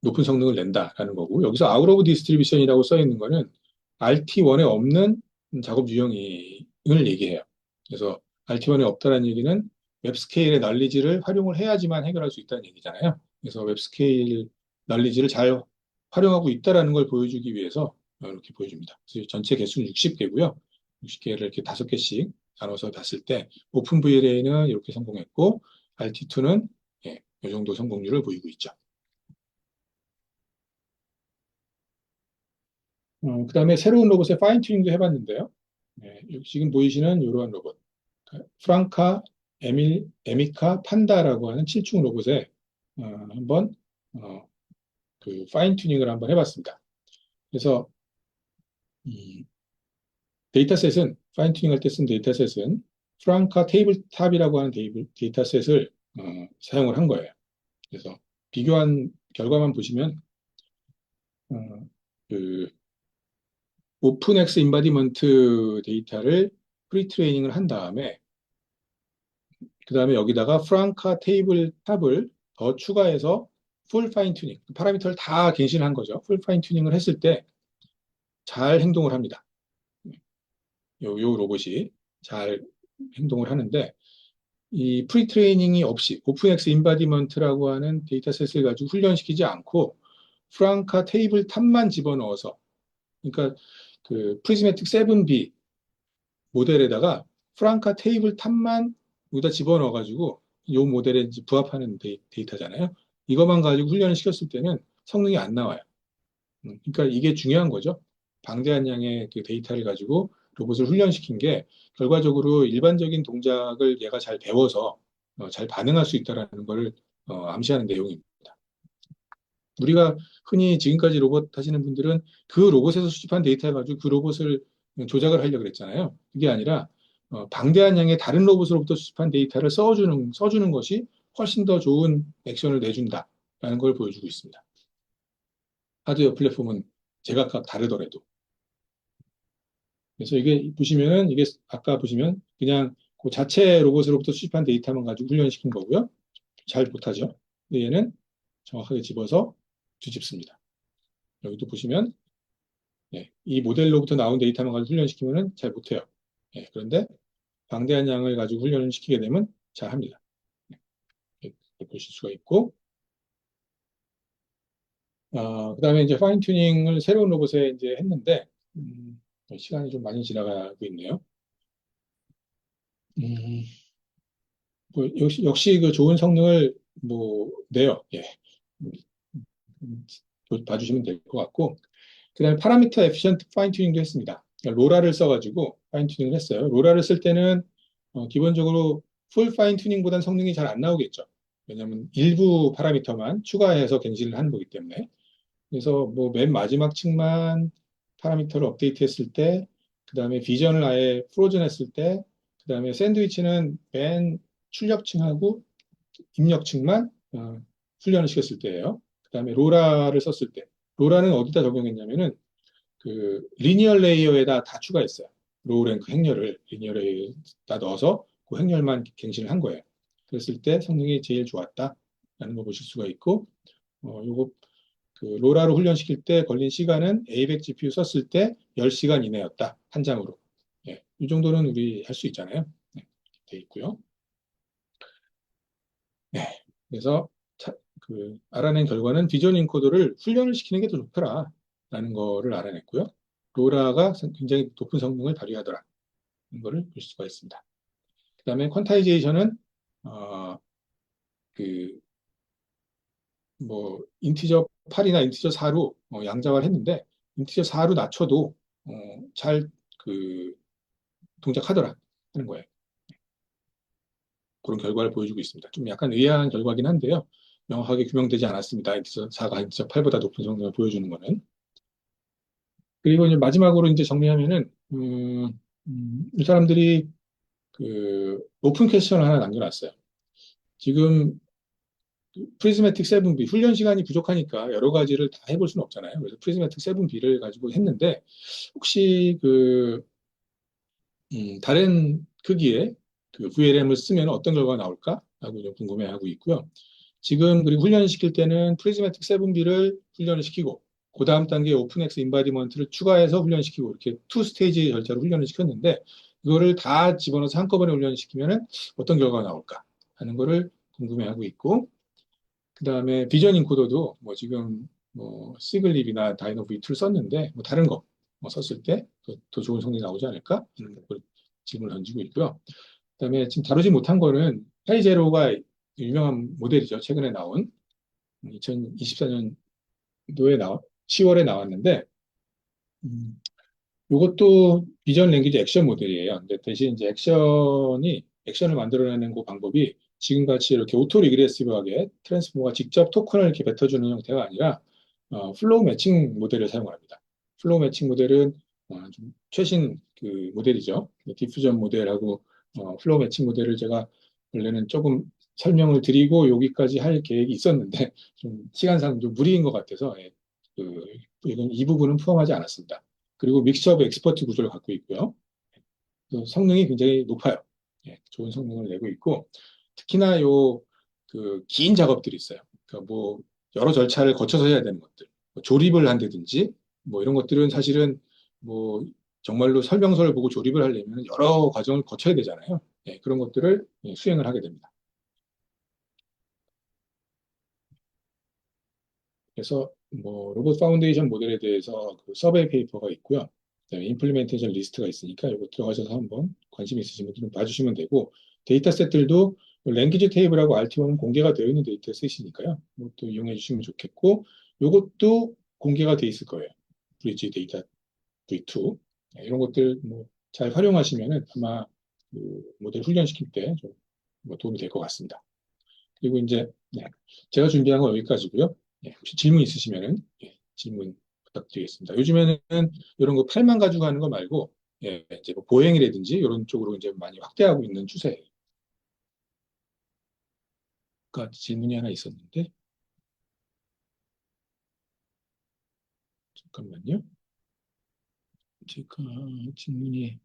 높은 성능을 낸다라는 거고 여기서 아웃 오브 디스트리뷰션이라고 써 있는 거는 RT1에 없는 작업 유형을 얘기해요. 그래서 RT1에 없다는 얘기는 웹스케일의 널리지를 활용을 해야지만 해결할 수 있다는 얘기잖아요. 그래서 웹스케일 널리지를 잘 활용하고 있다라는 걸 보여주기 위해서 이렇게 보여줍니다. 그래서 전체 개수는 60개고요. 60개를 이렇게 5개씩 나눠서 봤을 때 오픈 VLA는 이렇게 성공했고 RT2는 예, 이 정도 성공률을 보이고 있죠. 그다음에 새로운 로봇의 파인 튜닝도 해봤는데요. 네, 여기 지금 보이시는 이러한 로봇, 프랑카, 에미카, 판다라고 하는 7충 로봇에 한번 어, 그 파인 튜닝을 한번 해봤습니다. 그래서 이 데이터셋은 파인 튜닝할 때 쓴 데이터셋은 프랑카 테이블탑이라고 하는 데이터셋을 사용을 한 거예요. 그래서 비교한 결과만 보시면 어, 그 오픈엑스 인바디먼트 데이터를 프리 트레이닝을 한 다음에 그 다음에 여기다가 프랑카 테이블 탑을 더 추가해서 풀 파인 튜닝, 파라미터를 다 갱신한 거죠. 풀 파인 튜닝을 했을 때 잘 행동을 합니다. 요 로봇이 잘 행동을 하는데 이 프리트레이닝이 없이 오픈엑스 인바디먼트라고 하는 데이터셋을 가지고 훈련시키지 않고 프랑카 테이블 탑만 집어넣어서 그러니까 그 프리즈매틱 7B 모델에다가 프랑카 테이블 탑만 여기다 집어넣어가지고 이 모델에 이제 부합하는 데이터잖아요. 이것만 가지고 훈련을 시켰을 때는 성능이 안 나와요. 그러니까 이게 중요한 거죠. 방대한 양의 그 데이터를 가지고 로봇을 훈련시킨 게 결과적으로 일반적인 동작을 얘가 잘 배워서 잘 반응할 수 있다라는 걸 암시하는 내용입니다. 우리가 흔히 지금까지 로봇 하시는 분들은 그 로봇에서 수집한 데이터 가지고 그 로봇을 조작을 하려고 그랬잖아요. 그게 아니라 방대한 양의 다른 로봇으로부터 수집한 데이터를 써주는 것이 훨씬 더 좋은 액션을 내준다라는 걸 보여주고 있습니다. 하드웨어 플랫폼은 제각각 다르더라도. 그래서 이게 보시면은 이게 아까 보시면 그냥 그 자체 로봇으로부터 수집한 데이터만 가지고 훈련시킨 거고요. 잘 못하죠. 근데 얘는 정확하게 집어서 뒤집습니다. 여기도 보시면 이 모델로부터 나온 데이터만 가지고 훈련시키면은 잘 못해요. 그런데 방대한 양을 가지고 훈련을 시키게 되면 잘 합니다. 보실 수가 있고, 그다음에 이제 파인 튜닝을 새로운 로봇에 이제 했는데, 시간이 좀 많이 지나가고 있네요. 음, 뭐 역시 그 좋은 성능을 뭐 내요. 예. 음, 봐주시면 될 것 같고, 그다음에 파라미터 에피션트 파인 튜닝도 했습니다. 그러니까 로라를 써가지고 파인 튜닝을 했어요. 로라를 쓸 때는 기본적으로 풀 파인 튜닝보다는 성능이 잘 안 나오겠죠. 왜냐하면 일부 파라미터만 추가해서 갱신을 하는 거기 때문에. 그래서 뭐 맨 마지막 층만 파라미터를 업데이트했을 때, 그다음에 비전을 아예 프로즌 했을 때, 그다음에 샌드위치는 맨 출력층하고 입력층만 훈련을 시켰을 때예요. 그다음에 로라를 썼을 때, 로라는 어디다 적용했냐면은 그 리니얼 레이어에다 다 추가했어요. 로우 랭크 행렬을 리니얼 레이어에다 넣어서 그 행렬만 갱신을 한 거예요. 그랬을 때 성능이 제일 좋았다라는 거 보실 수가 있고, 요거 그 로라로 훈련시킬 때 걸린 시간은 A100 GPU 썼을 때 10시간 이내였다. 한 장으로. 예, 이 정도는 우리 할 수 있잖아요. 네, 돼 있고요. 네, 그래서 그 알아낸 결과는 비전 인코더를 훈련을 시키는 게 더 좋더라라는 거를 알아냈고요. 로라가 굉장히 높은 성능을 발휘하더라는 거를 볼 수가 있습니다. 그다음에 퀀타이제이션은 어, 그 뭐 인티저 8이나 인티저 4로 양자화를 했는데 인티저 4로 낮춰도 잘 그 동작하더라 하는 거예요. 그런 결과를 보여주고 있습니다. 좀 약간 의아한 결과긴 한데요. 명확하게 규명되지 않았습니다. 인티저 4가 인티저 8보다 높은 성능을 보여주는 거는. 그리고 이제 마지막으로 이제 정리하면은 이 사람들이 그 오픈 퀘스천을 하나 남겨놨어요. 지금 프리즈매틱 7B 훈련 시간이 부족하니까 여러 가지를 다 해볼 수는 없잖아요. 그래서 프리즈매틱 7B를 가지고 했는데 혹시 그 다른 크기의 그 VLM을 쓰면 어떤 결과가 나올까? 하고 좀 궁금해하고 있고요. 지금 그리고 훈련을 시킬 때는 프리즈매틱 7B를 훈련을 시키고 그 다음 단계에 오픈엑스 인바디먼트를 추가해서 훈련시키고 이렇게 투 스테이지 절차로 훈련을 시켰는데 이거를 다 집어넣어서 한꺼번에 훈련시키면 어떤 결과가 나올까 하는 거를 궁금해하고 있고 그 다음에 비전 인코더도 뭐 지금 뭐 시글립이나 다이노 V2를 썼는데 뭐 다른 거뭐 썼을 때 더 좋은 성능이 나오지 않을까? 이런 걸 질문을 던지고 있고요. 그 다음에 지금 다루지 못한 거는 파이제로가 유명한 모델이죠. 최근에 나온 2024년도에 10월에 나왔는데 이것도 비전 랭귀지 액션 모델이에요. 근데 대신 이제 액션을 만들어내는 그 방법이 지금같이 이렇게 오토 리그레시브하게 트랜스포머가 직접 토큰을 이렇게 뱉어주는 형태가 아니라 플로우 매칭 모델을 사용합니다. 플로우 매칭 모델은 좀 최신 그 모델이죠. 디퓨전 모델하고 플로우 매칭 모델을 제가 원래는 조금 설명을 드리고 여기까지 할 계획이 있었는데 좀 시간상 좀 무리인 것 같아서 이건 이 부분은 포함하지 않았습니다. 그리고 믹스처 오브 엑스퍼트 구조를 갖고 있고요. 성능이 굉장히 높아요. 좋은 성능을 내고 있고 특히나 요 그 긴 작업들이 있어요. 그러니까 뭐 여러 절차를 거쳐서 해야 되는 것들, 뭐 조립을 한다든지 뭐 이런 것들은 사실은 뭐 정말로 설명서를 보고 조립을 하려면 여러 과정을 거쳐야 되잖아요. 예, 그런 것들을 수행을 하게 됩니다. 그래서 뭐 로봇 파운데이션 모델에 대해서 그 서베이 페이퍼가 있고요. 그다음에 임플리멘테이션 리스트가 있으니까 이거 들어가셔서 한번 관심 있으신 분들은 봐주시면 되고 데이터셋들도 랭귀지 테이블하고 RT1은 공개가 되어 있는 데이터셋이니까요. 이것도 이용해 주시면 좋겠고 이것도 공개가 돼 있을 거예요. 브릿지 데이터 V2 이런 것들 뭐 잘 활용하시면은 아마 그 모델 훈련시킬 때좀 뭐 도움이 될 것 같습니다. 그리고 이제 제가 준비한 건 여기까지고요. 혹시 질문 있으시면은 질문 부탁드리겠습니다. 요즘에는 이런 거 팔만 가지고 하는 거 말고 이제 뭐 보행이라든지 이런 쪽으로 이제 많이 확대하고 있는 추세예요. 아까 질문이 하나 있었는데 잠깐만요. 제가 질문이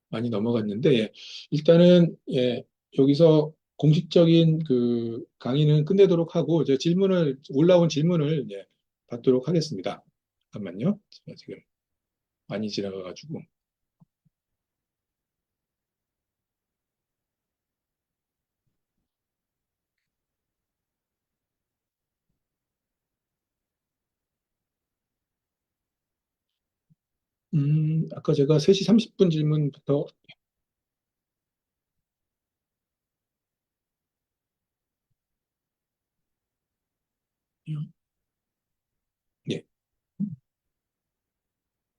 많이 넘어갔는데 일단은 여기서 공식적인 그 강의는 끝내도록 하고 이제 질문을 올라온 질문을 받도록 하겠습니다. 잠깐만요. 제가 지금 많이 지나가가지고 아까 제가 3시 30분 질문부터 예,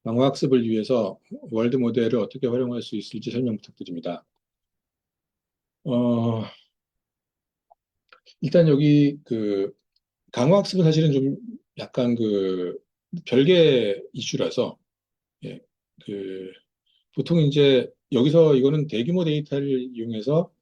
방어학습을 위해서 월드 모델을 어떻게 활용할 수 있을지 설명 부탁드립니다. 어, 일단 여기 그 강화학습은 사실은 좀 약간 그 별개 이슈라서 예, 그 보통 이제 여기서 이거는 대규모 데이터를 이용해서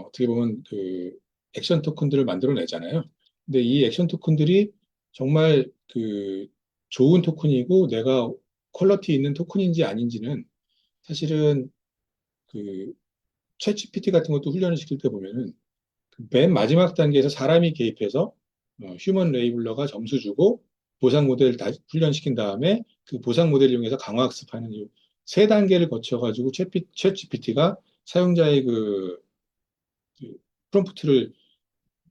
어떻게 보면 그 액션 토큰들을 만들어내잖아요. 근데 이 액션 토큰들이 정말 그 좋은 토큰이고 내가 퀄러티 있는 토큰인지 아닌지는 사실은 그 챗GPT 같은 것도 훈련을 시킬 때 보면은 그맨 마지막 단계에서 사람이 개입해서 휴먼 레이블러가 점수 주고 보상 모델을 다 훈련시킨 다음에 그 보상 모델을 이용해서 강화학습하는 이 세 단계를 거쳐가지고 챗 GPT가 사용자의 그 프롬프트를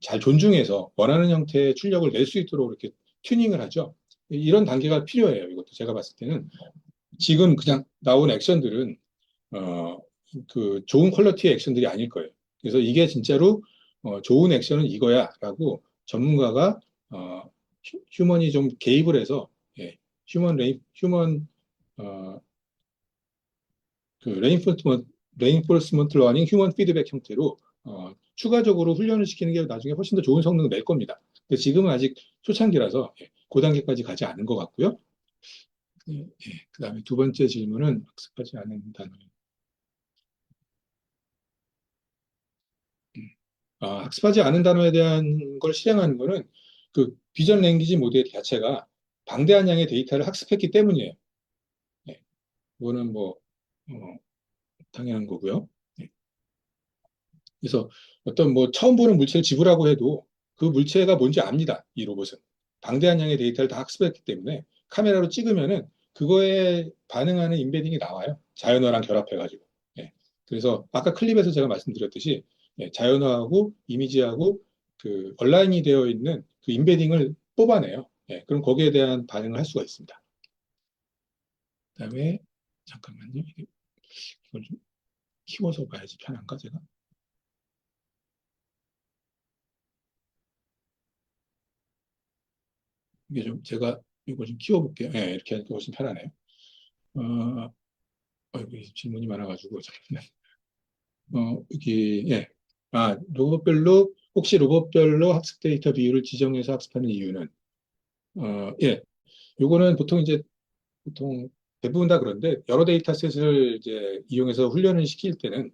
잘 존중해서 원하는 형태의 출력을 낼 수 있도록 이렇게 튜닝을 하죠. 이런 단계가 필요해요. 이것도 제가 봤을 때는 지금 그냥 나온 액션들은 어, 그 좋은 퀄리티의 액션들이 아닐 거예요. 그래서 이게 진짜로 좋은 액션은 이거야라고 전문가가 휴먼이 좀 개입을 해서 휴먼 어, 그 레인포스먼트 러닝 휴먼 피드백 형태로 추가적으로 훈련을 시키는 게 나중에 훨씬 더 좋은 성능을 낼 겁니다. 근데 지금은 아직 초창기라서 그 단계까지 가지 않은 것 같고요. 그다음에 두 번째 질문은 학습하지 않은 단어. 학습하지 않은 단어에 대한 걸 실행하는 거는 그 비전 랭귀지 모델 자체가 방대한 양의 데이터를 학습했기 때문이에요. 네, 그거는 뭐 어, 당연한 거고요. 네, 그래서 어떤 뭐 처음 보는 물체를 집으라고 해도 그 물체가 뭔지 압니다. 이 로봇은 방대한 양의 데이터를 다 학습했기 때문에 카메라로 찍으면은 그거에 반응하는 임베딩이 나와요. 자연어랑 결합해가지고. 예, 그래서 아까 클립에서 제가 말씀드렸듯이 자연어하고 이미지하고 그 얼라인이 되어 있는 그 임베딩을 뽑아내요. 그럼 거기에 대한 반응을 할 수가 있습니다. 그다음에 잠깐만요. 이걸 좀 키워서 봐야지 편한가 제가? 이게 좀 제가 이거 좀 키워볼게요. 이렇게 하니까 훨씬 편하네요. 어, 여기 질문이 많아가지고 잠깐만. 여기 혹시 로봇별로 학습 데이터 비율을 지정해서 학습하는 이유는 요거는 보통 이제 보통 대부분 다 그런데 여러 데이터셋을 이제 이용해서 훈련을 시킬 때는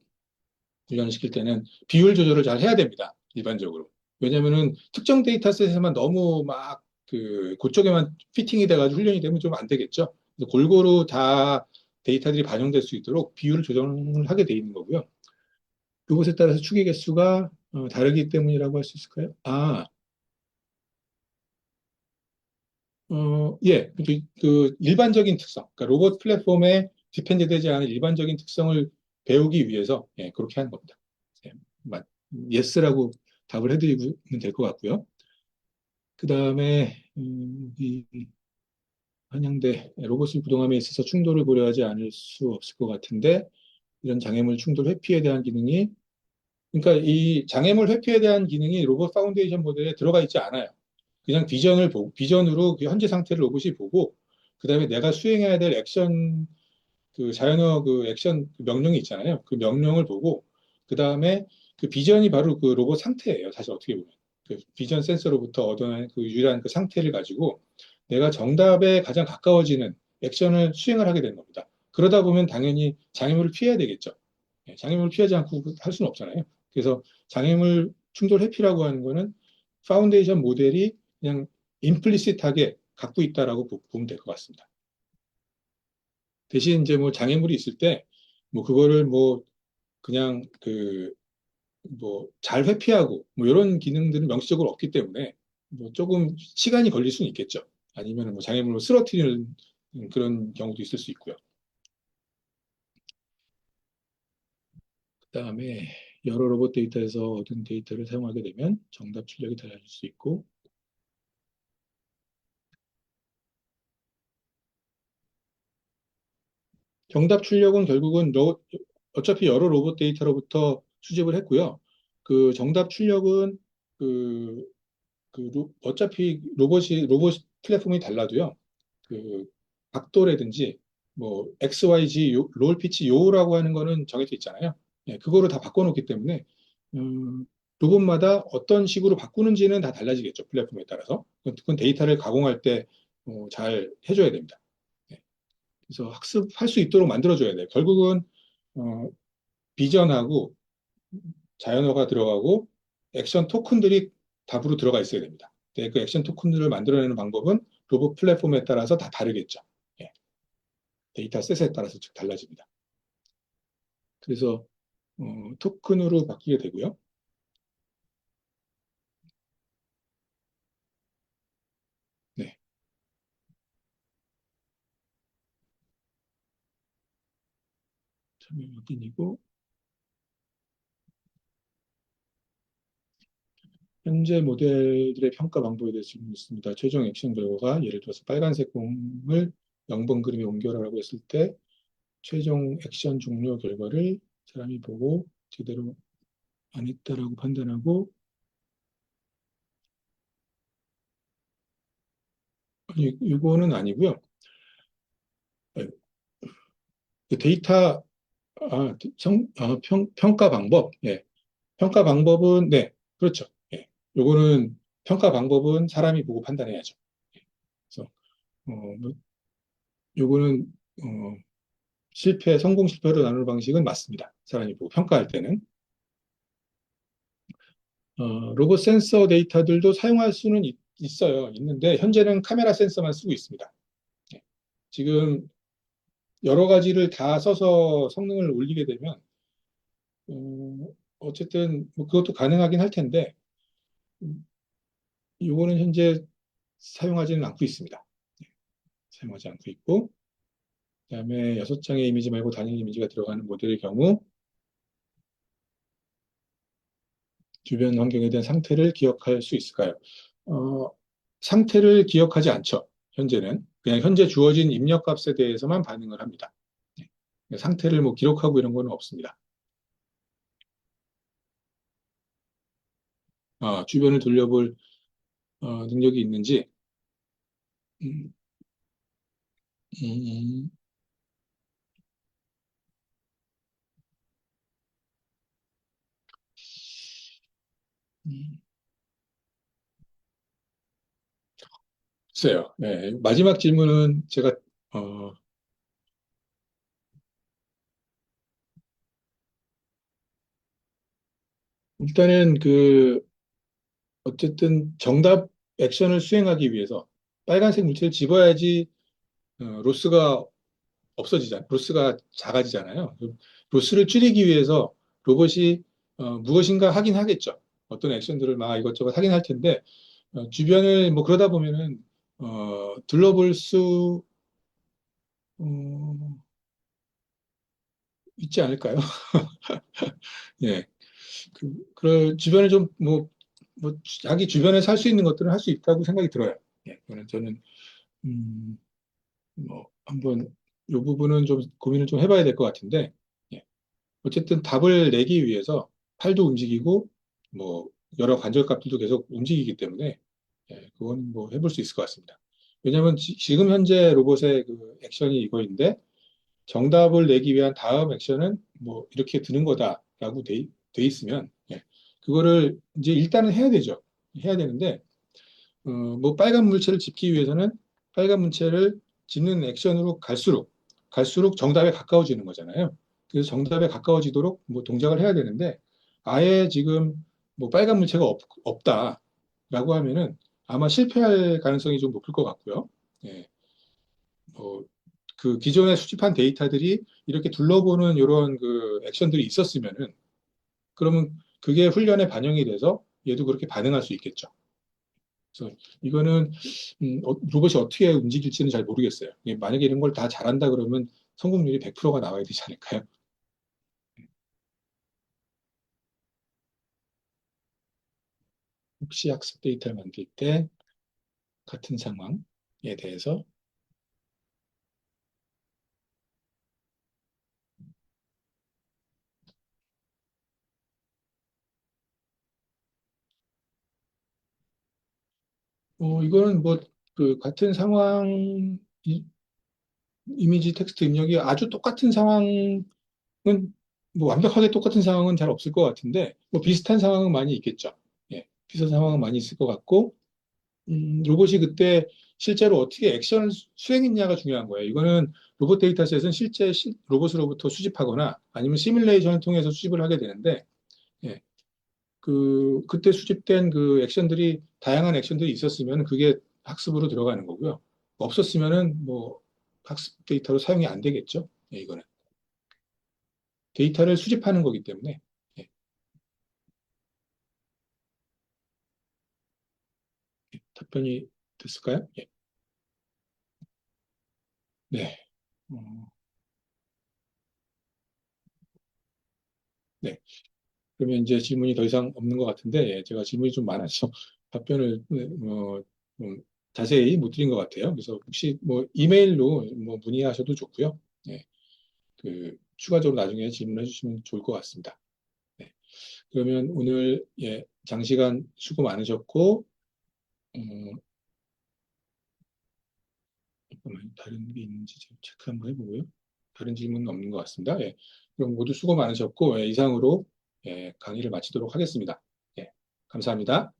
비율 조절을 잘 해야 됩니다. 일반적으로. 왜냐면은 특정 데이터셋에만 너무 막 그 그쪽에만 피팅이 돼가지고 훈련이 되면 좀 안 되겠죠. 그래서 골고루 다 데이터들이 반영될 수 있도록 비율을 조정을 하게 돼 있는 거고요. 그것에 따라서 추계 개수가 다르기 때문이라고 할 수 있을까요? 예, 그 일반적인 특성, 그러니까 로봇 플랫폼의 디펜드 되지 않은 일반적인 특성을 배우기 위해서 그렇게 하는 겁니다. 예, 예스라고 답을 해드리면 될 것 같고요. 그 다음에 이 한양대 로봇을 구동함에 있어서 충돌을 고려하지 않을 수 없을 것 같은데 이런 장애물 충돌 회피에 대한 기능이 그러니까 이 장애물 회피에 대한 기능이 로봇 파운데이션 모델에 들어가 있지 않아요. 그냥 비전으로 그 현재 상태를 로봇이 보고 그다음에 내가 수행해야 될 액션 그 자연어 그 액션 그 명령이 있잖아요. 그 명령을 보고 그 다음에 그 비전이 바로 그 로봇 상태예요. 사실 어떻게 보면 그 비전 센서로부터 얻어낸 그 유일한 그 상태를 가지고 내가 정답에 가장 가까워지는 액션을 수행을 하게 되는 겁니다. 그러다 보면 당연히 장애물을 피해야 되겠죠. 장애물을 피하지 않고 할 수는 없잖아요. 그래서 장애물 충돌 회피라고 하는 거는 파운데이션 모델이 그냥 임플리시트하게 갖고 있다라고 보면 될 것 같습니다. 대신 이제 뭐 장애물이 있을 때 뭐 그거를 뭐 그냥 그 뭐 잘 회피하고 뭐 이런 기능들은 명시적으로 없기 때문에 뭐 조금 시간이 걸릴 수는 있겠죠. 아니면 뭐 장애물로 쓰러뜨리는 그런 경우도 있을 수 있고요. 그다음에 여러 로봇 데이터에서 얻은 데이터를 사용하게 되면 정답 출력이 달라질 수 있고 정답 출력은 결국은 어차피 여러 로봇 데이터로부터 수집을 했고요. 그 정답 출력은 그 어차피 로봇 플랫폼이 달라도요. 그 각도라든지 뭐 XYZ 롤 피치 요라고 하는 거는 정해져 있잖아요. 그거로 다 바꿔놓기 때문에 음, 로봇마다 어떤 식으로 바꾸는지는 다 달라지겠죠. 플랫폼에 따라서. 그건 데이터를 가공할 때 잘 해줘야 됩니다. 예, 그래서 학습할 수 있도록 만들어줘야 돼요. 결국은 어, 비전하고 자연어가 들어가고 액션 토큰들이 답으로 들어가 있어야 됩니다. 그 액션 토큰들을 만들어내는 방법은 로봇 플랫폼에 따라서 다 다르겠죠. 예, 데이터 셋에 따라서 즉 달라집니다. 그래서 토큰으로 바뀌게 되고요. 네, 참여 확인이고 현재 모델들의 평가 방법에 대해서 질문이 있습니다. 최종 액션 결과가 예를 들어서 빨간색 공을 0번 그림에 옮겨라라고 했을 때 최종 액션 종료 결과를 사람이 보고 제대로 안 했다라고 판단하고 아니, 이거는 아니고요. 그 데이터 평가 방법, 평가 방법은 네, 그렇죠. 예, 요거는 평가 방법은 사람이 보고 판단해야죠. 예, 그래서 뭐, 요거는 성공 실패로 나누는 방식은 맞습니다. 사람이 보고 평가할 때는 로봇 센서 데이터들도 사용할 수는 있어요. 있는데 현재는 카메라 센서만 쓰고 있습니다. 예, 지금 여러 가지를 다 써서 성능을 올리게 되면 어쨌든 뭐 그것도 가능하긴 할 텐데 이거는 현재 사용하지는 않고 있습니다. 사용하지 않고 있고 그다음에 6장의 이미지 말고 단일 이미지가 들어가는 모델의 경우 주변 환경에 대한 상태를 기억할 수 있을까요? 어, 상태를 기억하지 않죠. 현재는 그냥 현재 주어진 입력값에 대해서만 반응을 합니다. 상태를 뭐 기록하고 이런 거는 없습니다. 주변을 돌려볼 능력이 있는지 음, 음, 음, 글쎄요. 네, 마지막 질문은 제가 어, 일단은 어쨌든 정답 액션을 수행하기 위해서 빨간색 물체를 집어야지 로스가 로스가 작아지잖아요. 로스를 줄이기 위해서 로봇이 무엇인가 하긴 하겠죠. 어떤 액션들을 막 이것저것 하긴 할 텐데 주변을 뭐 그러다 보면은 둘러볼 수 어, 있지 않을까요? 예. 주변에 좀, 자기 주변에 살 수 있는 것들은 할 수 있다고 생각이 들어요. 예. 저는, 음, 한번, 이 부분은 좀 고민을 좀 해봐야 될 것 같은데, 예. 어쨌든 답을 내기 위해서 팔도 움직이고, 뭐, 여러 관절갑들도 계속 움직이기 때문에, 예, 그건 뭐 해볼 수 있을 것 같습니다. 왜냐하면 지금 현재 로봇의 그 액션이 이거인데, 정답을 내기 위한 다음 액션은 뭐 이렇게 드는 거다라고 돼 있으면, 예, 그거를 이제 일단은 해야 되죠. 해야 되는데, 뭐 빨간 물체를 짚기 위해서는 빨간 물체를 짚는 액션으로 갈수록 정답에 가까워지는 거잖아요. 그래서 정답에 가까워지도록 뭐 동작을 해야 되는데, 아예 지금 뭐 빨간 물체가 없다라고 하면은 아마 실패할 가능성이 좀 높을 것 같고요. 예, 뭐, 그 기존에 수집한 데이터들이 이렇게 둘러보는 이런 그 액션들이 있었으면은, 그러면 그게 훈련에 반영이 돼서 얘도 그렇게 반응할 수 있겠죠. 그래서 이거는 로봇이 어떻게 움직일지는 잘 모르겠어요. 만약에 이런 걸 다 잘한다 그러면 성공률이 100%가 나와야 되지 않을까요? 혹시 학습 데이터를 만들 때 같은 상황에 대해서 이거는 뭐 그 같은 상황 이미지 텍스트 입력이 아주 똑같은 상황은 뭐 완벽하게 똑같은 상황은 잘 없을 것 같은데 뭐 비슷한 상황은 많이 있겠죠. 예, 비슷한 상황은 많이 있을 것 같고 로봇이 그때 실제로 어떻게 액션을 수행했냐가 중요한 거예요. 이거는 로봇 데이터셋은 실제 로봇으로부터 수집하거나 아니면 시뮬레이션을 통해서 수집을 하게 되는데 예, 그때 수집된 그 액션들이 다양한 액션들이 있었으면 그게 학습으로 들어가는 거고요. 없었으면은 뭐 학습 데이터로 사용이 안 되겠죠. 예, 이거는 데이터를 수집하는 거기 때문에 예, 답변이 됐을까요? 예. 네. 어, 네. 그러면 이제 질문이 더 이상 없는 것 같은데, 예, 제가 질문이 좀 많아서 답변을 좀 자세히 못 드린 것 같아요. 그래서 혹시 뭐 이메일로 뭐 문의하셔도 좋고요. 예, 추가적으로 나중에 질문해 주시면 좋을 것 같습니다. 네. 그러면 오늘 예, 장시간 수고 많으셨고, 어, 잠깐만요. 다른 게 있는지 좀 체크 한번 해보고요. 다른 질문은 없는 것 같습니다. 예. 그럼 모두 수고 많으셨고, 예, 이상으로 예, 강의를 마치도록 하겠습니다. 예, 감사합니다.